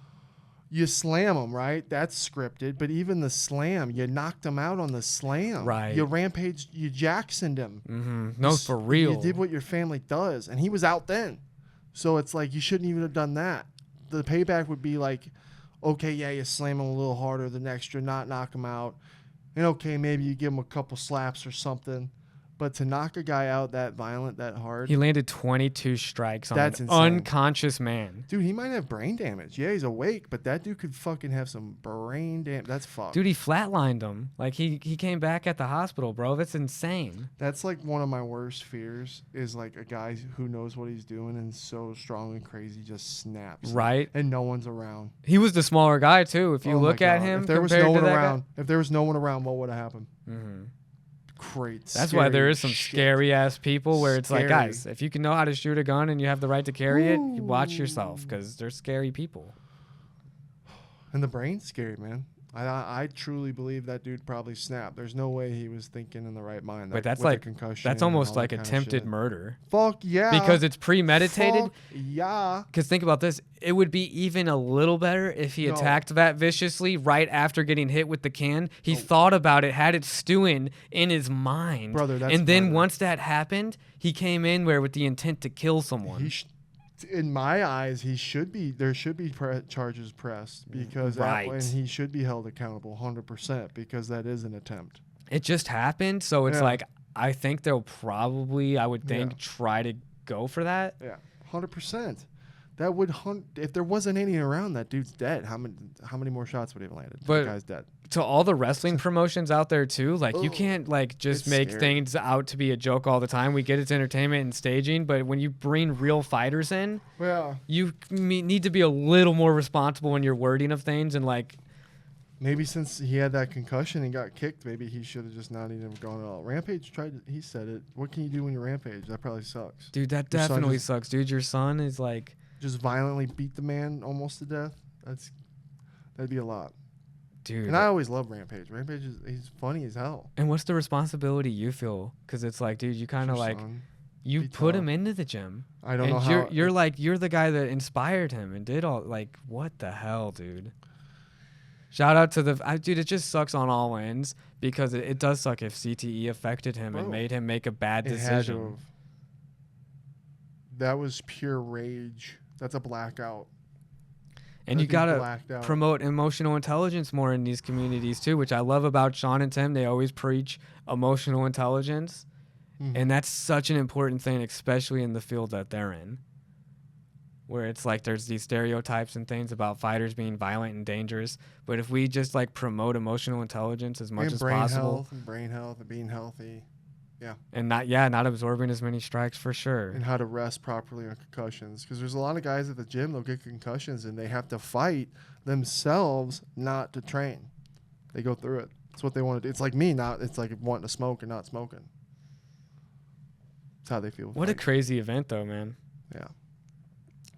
You slam him, right? That's scripted. But even the slam, you knocked him out on the slam. Right. You rampaged, you Jacksoned him. Mm-hmm. No, for real. You did what your family does. And he was out then. So it's like, you shouldn't even have done that. The payback would be like, okay, yeah, you slam him a little harder than extra, not knock him out. And okay, maybe you give him a couple slaps or something. But to knock a guy out that violent, that hard. He landed 22 strikes on an unconscious man. Dude, he might have brain damage. Yeah, he's awake, but that dude could fucking have some brain damage. That's fucked. Dude, he flatlined him. Like, he came back at the hospital, bro. That's insane. That's like one of my worst fears is like a guy who knows what he's doing and so strong and crazy just snaps. Right. And no one's around. He was the smaller guy, too. If you look at him, if there was no one around, what would have happened? Mm-hmm. Great. That's why there is some scary ass people where it's like, guys, if you can know how to shoot a gun and you have the right to carry it, you watch yourself, because they're scary people. And the brain's scary, man. I truly believe that dude probably snapped. There's no way he was thinking in the right mind. But that's with the like concussion that's and almost all like that kinda attempted shit. murder. Fuck yeah. Because it's premeditated. Fuck yeah. Because think about this. It would be even a little better if he No. attacked that viciously right after getting hit with the can. He Oh. thought about it, had it stewing in his mind. Brother, that's and then murder. once that happened, he came in there with the intent to kill someone. In my eyes, he should be. There should be charges pressed because Right. and he should be held accountable 100% because that is an attempt. It just happened, so it's Yeah. like I think they'll probably, I would think, Yeah. try to go for that. Yeah, 100%. That would if there wasn't any around, that dude's dead. How many more shots would he have landed? But The guy's dead. To all the wrestling promotions out there too, like you Ugh. can't like just It's make scary. things out to be a joke all the time. We get it's entertainment and staging, but when you bring real fighters in, Yeah. you need to be a little more responsible in your wording of things and like. Maybe since he had that concussion and got kicked, maybe he should have just not even gone at all. Rampage he said it. What can you do when you rampage? That probably sucks. Dude, that Your son definitely just- sucks, dude. Your son is like, Just violently beat the man almost to death. That'd be a lot. dude. And I always love Rampage. Rampage he's funny as hell. And what's the responsibility you feel? Because it's like, dude, you kind of Your like son. you Be put tough. him into the gym. I don't and know how you're the guy that inspired him and did all like what the hell, dude. Shout out to dude. It just sucks on all ends because it does suck if CTE affected him and Bro, made him make a bad it had to decision. have. That was pure rage. That's a blackout. And That you dude gotta blacked out. promote emotional intelligence more in these communities too, which I love about Sean and Tim. They always preach emotional intelligence, Mhm. and that's such an important thing, especially in the field that they're in, where it's like there's these stereotypes and things about fighters being violent and dangerous. But if we just like promote emotional intelligence as much And as brain possible, health and brain health and being healthy and not absorbing as many strikes for sure. and how to rest properly on concussions, because there's a lot of guys at the gym, they'll get concussions and they have to fight themselves not to train. They go through it. It's what they want to do. It's like me, it's like wanting to smoke and not smoking. That's how they feel. What a crazy event though, man. Yeah.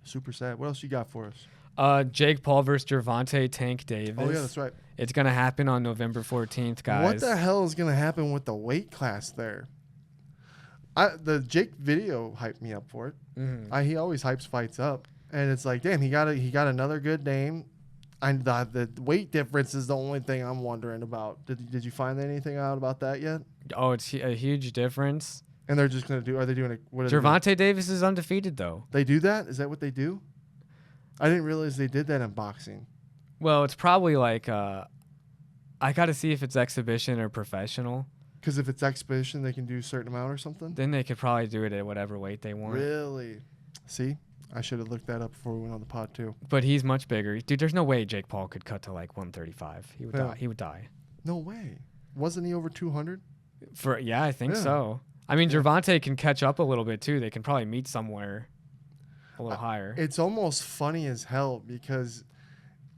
Super sad. What else you got for us? Jake Paul versus Gervonte Tank Davis. Oh yeah, that's right. It's gonna happen on November 14th, guys. What the hell is gonna happen with the weight class there? The Jake video hyped me up for it. Mhm. He always hypes fights up, and it's like, damn, he got another good name. And the weight difference is the only thing I'm wondering about. Did you find anything out about that yet? Oh, it's a huge difference. And they're just gonna do? Are they doing a what? Are they doing? Gervonte Davis is undefeated though. They do that? Is that what they do? I didn't realize they did that in boxing. Well, it's probably like I got to see if it's exhibition or professional. Because if it's exhibition, they can do a certain amount or something. Then they could probably do it at whatever weight they want. Really? See, I should have looked that up before we went on the pod too. But he's much bigger, dude. There's no way Jake Paul could cut to like 135. He would Yeah. die. He would die. No way. Wasn't he over 200? I think Yeah. so. I mean, Yeah. Gervonte can catch up a little bit too. They can probably meet somewhere a little higher. It's almost funny as hell because,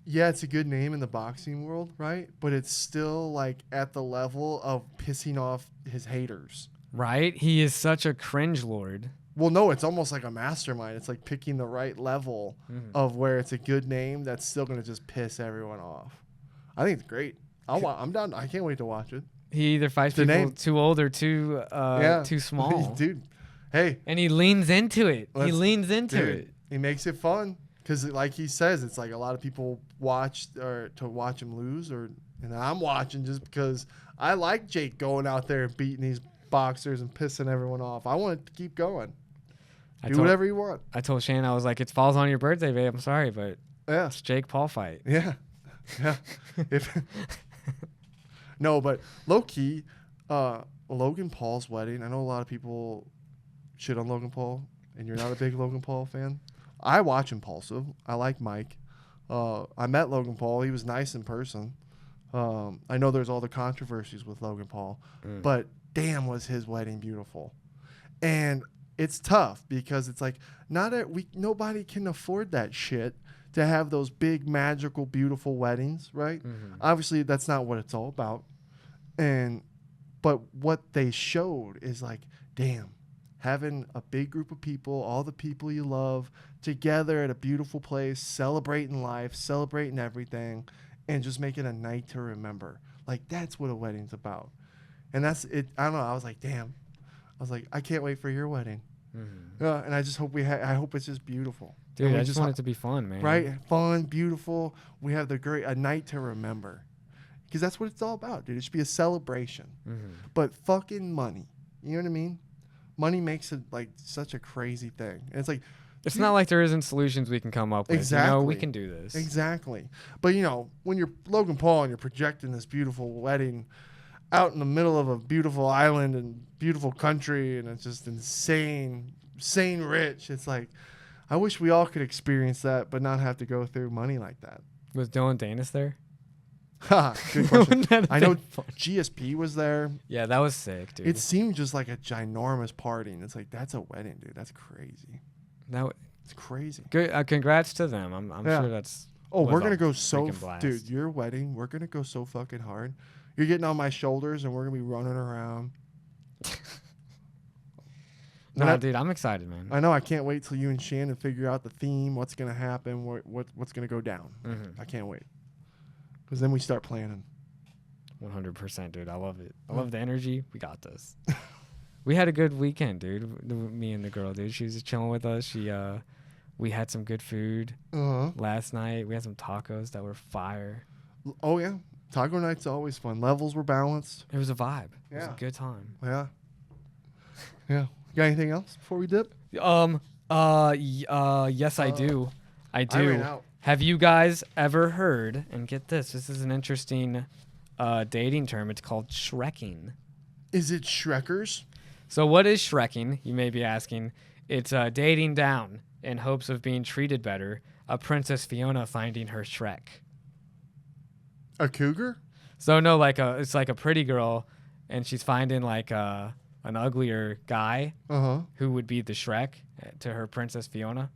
yeah, it's a good name in the boxing world, right? But it's still like at the level of pissing off his haters. Right? He is such a cringe lord. Well, no, it's almost like a mastermind. It's like picking the right level Mhm. of where it's a good name that's still going to just piss everyone off. I think it's great. I'm down. I can't wait to watch it. He either fights The people name. too old or too small. Dude, hey. And he leans into it. He Let's- leans into Dude, it. he makes it fun because, like he says, it's like a lot of people watch to watch him lose, and I'm watching just because I like Jake going out there and beating these boxers and pissing everyone off. I want it to keep going. Do whatever you want. I told Shane, I was like, it falls on your birthday, babe. I'm sorry, but Yeah, it's Jake Paul fight. yeah, yeah. No, but low key, Logan Paul's wedding. I know a lot of people shit on Logan Paul, and you're not a big Logan Paul fan. I watch Impulsive. I like Mike. I met Logan Paul. He was nice in person. I know there's all the controversies with Logan Paul, but damn, was his wedding beautiful. And it's tough because it's like nobody can afford that shit to have those big, magical, beautiful weddings, right? Mm-hmm. Obviously, that's not what it's all about. But what they showed is like, damn, having a big group of people, all the people you love, together at a beautiful place, celebrating life, celebrating everything, and just make it a night to remember. Like, that's what a wedding's about. And that's it. I don't know. I was like, damn. I was like, I can't wait for your wedding. Mm-hmm. And I just hope I hope it's just beautiful. Dude, I just want it to be fun, man. Right? Fun, beautiful. We have a night to remember. Because that's what it's all about, dude. It should be a celebration. Mm-hmm. But fucking money. You know what I mean? Money makes it like such a crazy thing. And it's like, it's not like there isn't solutions we can come up with. Exactly. You know, we can do this. Exactly. But, you know, when you're Logan Paul and you're projecting this beautiful wedding out in the middle of a beautiful island and beautiful country, and it's just insane rich. It's like, I wish we all could experience that, but not have to go through money like that. Was Dylan Danis there? Good question. I know fun? GSP was there. Yeah, that was sick, dude. It seemed just like a ginormous party, and it's like, that's a wedding, dude. That's crazy. It's crazy. Good. Congrats to them. I'm sure that's. Oh, we're gonna go dude. Your wedding, we're gonna go so fucking hard. You're getting on my shoulders, and we're gonna be running around. Dude, I'm excited, man. I know. I can't wait till you and Shannon figure out the theme, what's gonna happen, what's gonna go down. Mm-hmm. I can't wait. Because then we start planning. 100%, dude. I love it. I love the energy. We got this. We had a good weekend, dude. Me and the girl, dude. She was just chilling with us. We had some good food last night. We had some tacos that were fire. Oh yeah, taco night's always fun. Levels were balanced. It was a vibe. Yeah. It was a good time. Yeah. Yeah. You got anything else before we dip? Yes, I do. I do. I ran out. Have you guys ever heard, and get this is an interesting dating term. It's called Shrekkin. Is it Shrekkers? So what is Shrekkin, you may be asking? It's dating down in hopes of being treated better. A Princess Fiona finding her Shrek. A cougar? So no, it's like a pretty girl, and she's finding like an uglier guy who would be the Shrek to her Princess Fiona.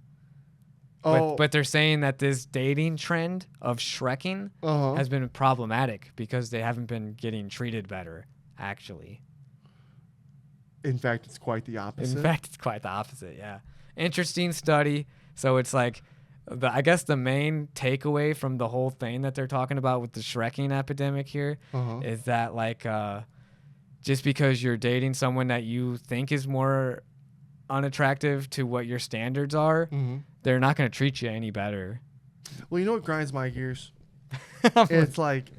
But they're saying that this dating trend of Shrekking has been problematic because they haven't been getting treated better, actually. In fact, it's quite the opposite. Yeah. Interesting study. So it's like, I guess the main takeaway from the whole thing that they're talking about with the Shrekking epidemic here is that like just because you're dating someone that you think is more unattractive to what your standards are, they're not going to treat you any better. Well, you know what grinds my gears? It's like,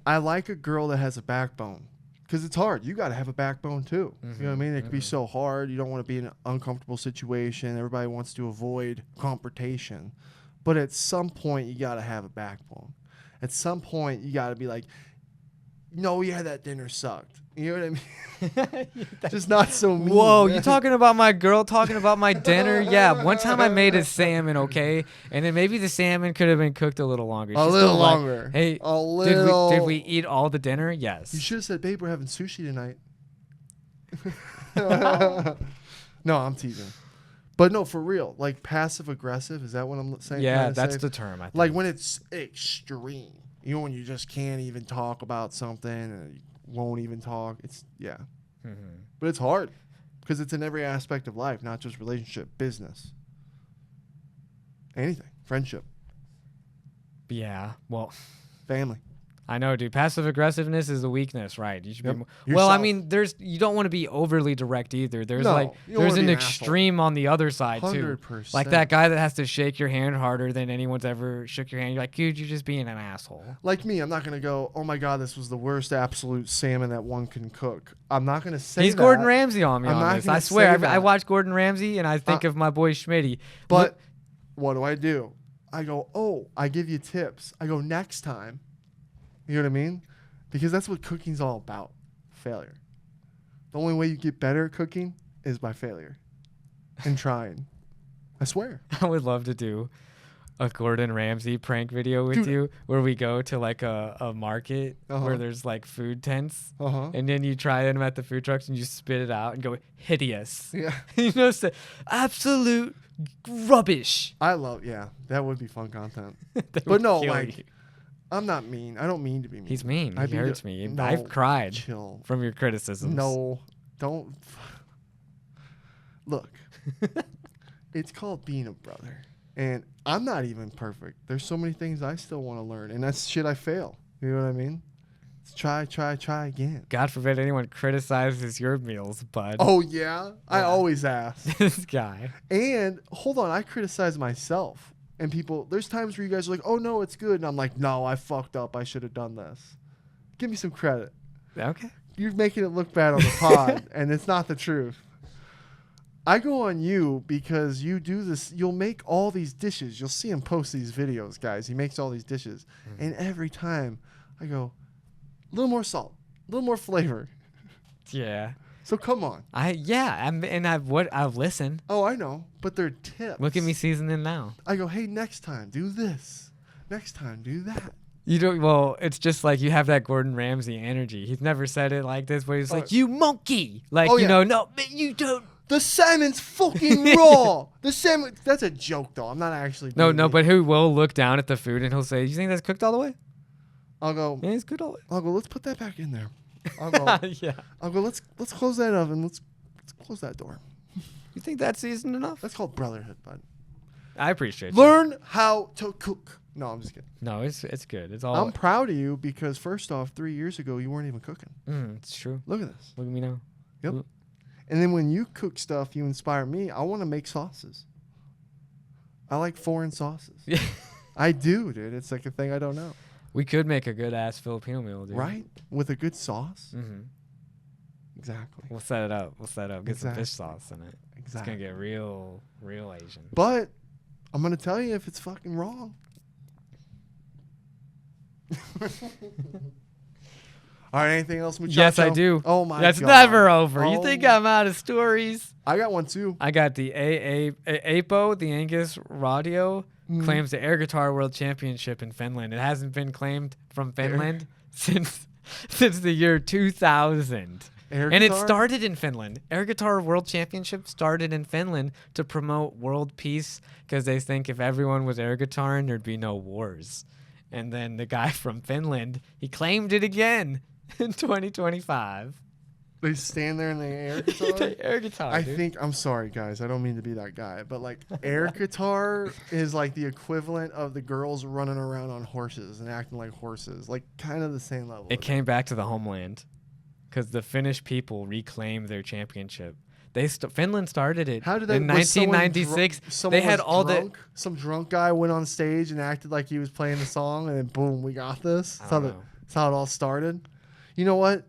I like a girl that has a backbone. Because it's hard. You got to have a backbone, too. You know what I mean? It can be so hard. You don't want to be in an uncomfortable situation. Everybody wants to avoid confrontation. But at some point, you got to have a backbone. At some point, you got to be like, no, yeah, that dinner sucked. You know what I mean? Just not so mean. Whoa, you talking about my girl talking about my dinner? Yeah, one time I made a salmon, okay? And then maybe the salmon could have been cooked a little longer. A little longer. Like, hey, a little. Did we eat all the dinner? Yes. You should have said, babe, we're having sushi tonight. No, I'm teasing. But no, for real. Like passive aggressive, is that what I'm saying? Yeah, that's the term, I think. Like when it's extreme. You know, when you just can't even talk about something and you won't even talk. It's, yeah. But it's hard because it's in every aspect of life, not just relationship, business, anything, friendship. Yeah, well. Family. I know, dude. Passive aggressiveness is a weakness, right? You should be more, Yourself. well, I mean, you don't want to be overly direct either. There's there's an extreme on the other side 100%. too. Like that guy that has to shake your hand harder than anyone's ever shook your hand. You're like, dude, you're just being an asshole. Like me, I'm not gonna go, oh my god, this was the worst absolute salmon that one can cook. I'm not gonna say he's that. Gordon Ramsay on me on this. I swear, I I watch Gordon Ramsay and I think of my boy Schmitty. But what do? I go, oh, I give you tips. I go, next time. You know what I mean? Because that's what cooking's all about. Failure. The only way you get better at cooking is by failure and trying. I swear. I would love to do a Gordon Ramsay prank video with you where we go to like a market where there's like food tents and then you try them at the food trucks and you spit it out and go, hideous. Yeah. You know, say, absolute rubbish. I love, that would be fun content. But no, like, you. I'm not mean. I don't mean to be mean. He's mean. He hurts me. No, I've cried chill. From your criticisms. No, don't. Look, it's called being a brother. And I'm not even perfect. There's so many things I still want to learn, and that's shit I fail. You know what I mean? Let's try again. God forbid anyone criticizes your meals, bud. Oh, yeah? I always ask. This guy. And hold on, I criticize myself. And people, there's times where you guys are like, oh, no, it's good. And I'm like, no, I fucked up. I should have done this. Give me some credit. Okay. You're making it look bad on the pod, and it's not the truth. I go on you because you do this. You'll make all these dishes. You'll see him post these videos, guys. He makes all these dishes. And every time I go, a little more salt, a little more flavor. Yeah. So come on. I've listened. Oh, I know, but they're tips. Look at me seasoning now. I go, hey, next time do this. Next time do that. You don't. Well, it's just like you have that Gordon Ramsay energy. He's never said it like this, but he's like, "You monkey!" Like no, but you don't. The salmon's fucking raw. The salmon. That's a joke, though. I'm not actually. No. But he will look down at the food and he'll say, "You think that's cooked all the way?" I'll go. Yeah, it's good all the way. I'll go. Let's put that back in there. I'll go. Yeah. I'll go. Let's close that oven. Let's close that door. You think that's seasoned enough? That's called brotherhood, bud. I appreciate. Learn how to cook. No, I'm just kidding. No, it's good. It's all. I'm proud of you because first off, 3 years ago you weren't even cooking. It's true. Look at this. Look at me now. Yep. And then when you cook stuff, you inspire me. I want to make sauces. I like foreign sauces. Yeah. I do, dude. It's like a thing I don't know. We could make a good ass Filipino meal, dude. Right? With a good sauce. Mm-hmm. Exactly. We'll set it up. Get some fish sauce in it. Exactly. It's gonna get real Asian. But I'm gonna tell you if it's fucking wrong. All right, anything else, muchacho? Yes, I do. Oh, my That's God. never over. You think I'm out of stories? I got one, too. I got the APO, the Angus Radio, claims the air guitar world championship in Finland. It hasn't been claimed from Finland since the year 2000. And it started in Finland. Air Guitar World Championship started in Finland to promote world peace because they think if everyone was air guitaring, there'd be no wars. And then the guy from Finland, he claimed it again in 2025. They stand there and they air guitar? Air guitar, dude. I'm sorry, guys. I don't mean to be that guy. But, like, air guitar is, like, the equivalent of the girls running around on horses and acting like horses. Like, kind of the same level. It came back to the homeland because the Finnish people reclaimed their championship. Finland started it. How did that, in 1996? They had all some drunk guy went on stage and acted like he was playing the song, and then boom, we got this. That's how it all started. You know what?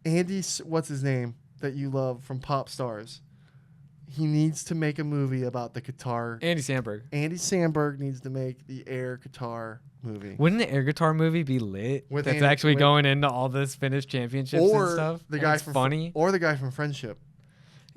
Andy, what's his name that you love from Pop Stars? He needs to make a movie about the guitar. Andy Samberg. Andy Samberg needs to make the air guitar movie. Wouldn't the air guitar movie be lit? That's actually going into all this Finnish championships and stuff. The guy from funny. Or the guy from Friendship.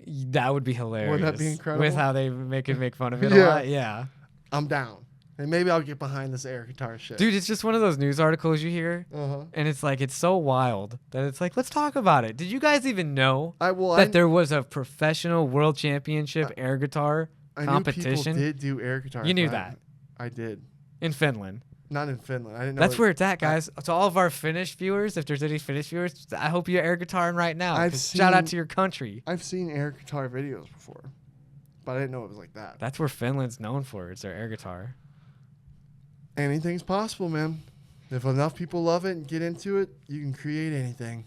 That would be hilarious. Wouldn't that be incredible? With how they make fun of it a lot. Yeah. I'm down. And maybe I'll get behind this air guitar shit. Dude, it's just one of those news articles you hear. And it's like, it's so wild that it's like, let's talk about it. Did you guys even know that there was a professional world championship air guitar competition? I knew people did do air guitar. You knew that. I did. In Finland. Not in Finland. I didn't know. That's where it's at, guys. To all of our Finnish viewers, if there's any Finnish viewers, I hope you're air guitaring right now. Shout out to your country. I've seen air guitar videos before, but I didn't know it was like that. That's where Finland's known for. It's their air guitar. Anything's possible, man. If enough people love it and get into it, you can create anything.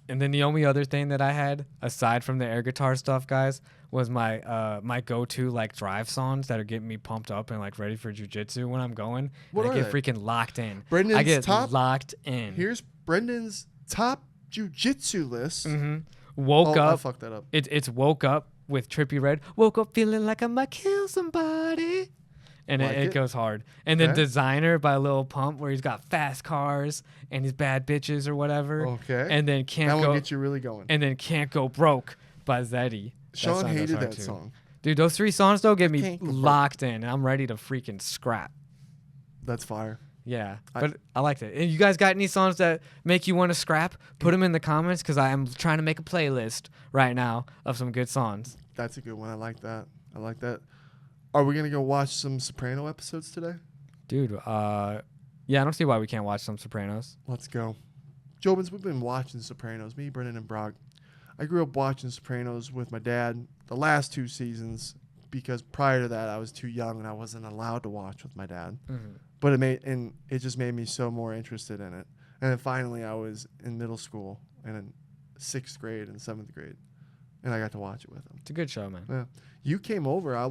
And then the only other thing that I had, aside from the air guitar stuff, guys, was my my go-to like drive songs that are getting me pumped up and like ready for jiu-jitsu when I'm going. What and are I get they? freaking locked in. Brendan's I get top, locked in. Here's Brendan's top jiu-jitsu list. Woke up. I fucked that up. It's Woke Up with Trippie Redd. Woke up feeling like I might kill somebody. And it goes hard. And then Designer by Lil Pump, where he's got fast cars and he's bad bitches or whatever. Okay. And then that one get you really going. And then Can't Go Broke by Zeddy. Sean hated that song. Dude, those three songs though get me locked in, and I'm ready to freaking scrap. That's fire. Yeah, but I liked it. And you guys got any songs that make you want to scrap? Put them in the comments because I am trying to make a playlist right now of some good songs. That's a good one. I like that. Are we going to go watch some Soprano episodes today? Dude, yeah, I don't see why we can't watch some Sopranos. Let's go. Jobins, we've been watching Sopranos, me, Brenden, and Brock. I grew up watching Sopranos with my dad the last 2 seasons because prior to that I was too young and I wasn't allowed to watch with my dad. Mm-hmm. But it just made me so more interested in it. And then finally I was in middle school and in 6th grade and 7th grade, and I got to watch it with him. It's a good show, man. Yeah. You came over. I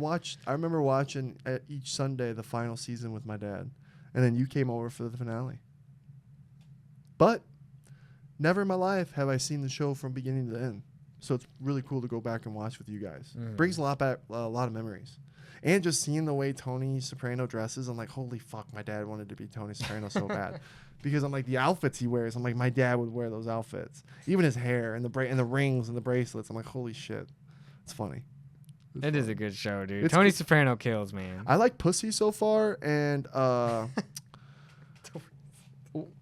remember watching each Sunday the final season with my dad, and then you came over for the finale. But never in my life have I seen the show from beginning to end. So it's really cool to go back and watch with you guys. Brings a lot of memories. And just seeing the way Tony Soprano dresses, I'm like, holy fuck, my dad wanted to be Tony Soprano so bad. Because I'm like, the outfits he wears, I'm like, my dad would wear those outfits. Even his hair and the rings and the bracelets. I'm like, holy shit. It's funny. It is a good show, dude. Tony Soprano kills, man. I like Pussy so far, and well,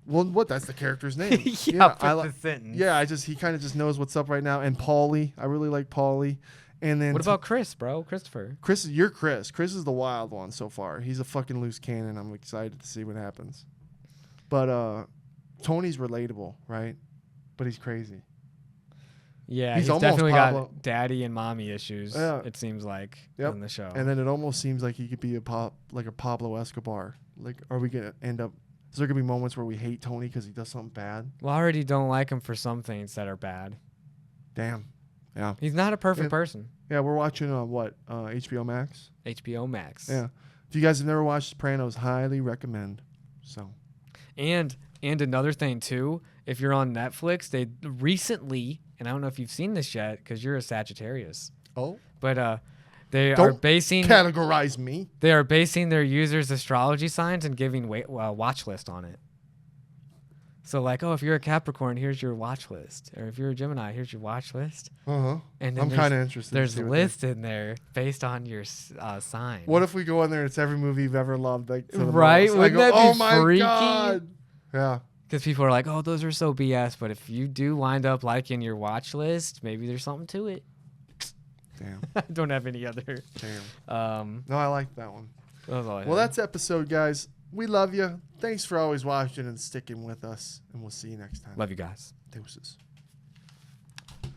what? That's the character's name. I like the sentence. Yeah, he kind of just knows what's up right now. And Paulie, I really like Paulie. And then what about Chris, bro? Christopher. You're Chris. Chris is the wild one so far. He's a fucking loose cannon. I'm excited to see what happens. But Tony's relatable, right? But he's crazy. Yeah, he's definitely got daddy and mommy issues. Yeah. It seems like in the show. And then it almost seems like he could be a Pablo Escobar. Like, are we gonna end up? Is there gonna be moments where we hate Tony because he does something bad? Well, I already don't like him for some things that are bad. Damn. Yeah. He's not a perfect person. Yeah, we're watching HBO Max. HBO Max. Yeah. If you guys have never watched Sopranos, highly recommend. So. And another thing too, if you're on Netflix, they recently, and I don't know if you've seen this yet because you're a Sagittarius. Oh. But they are basing categorize me. They are basing their users' astrology signs and giving watch list on it. So like, oh, if you're a Capricorn, here's your watch list, or if you're a Gemini, here's your watch list. And then I'm kind of interested. There's lists in there based on your sign. What if we go in there and it's every movie you've ever loved? Like, right? Wouldn't that be freaky? God. Yeah. Because people are like, oh, those are so BS. But if you do wind up liking your watch list, maybe there's something to it. Damn. I don't have any other. Damn. No, I like that one. Well, that's episode, guys. We love you. Thanks for always watching and sticking with us. And we'll see you next time. Love you guys. Deuces.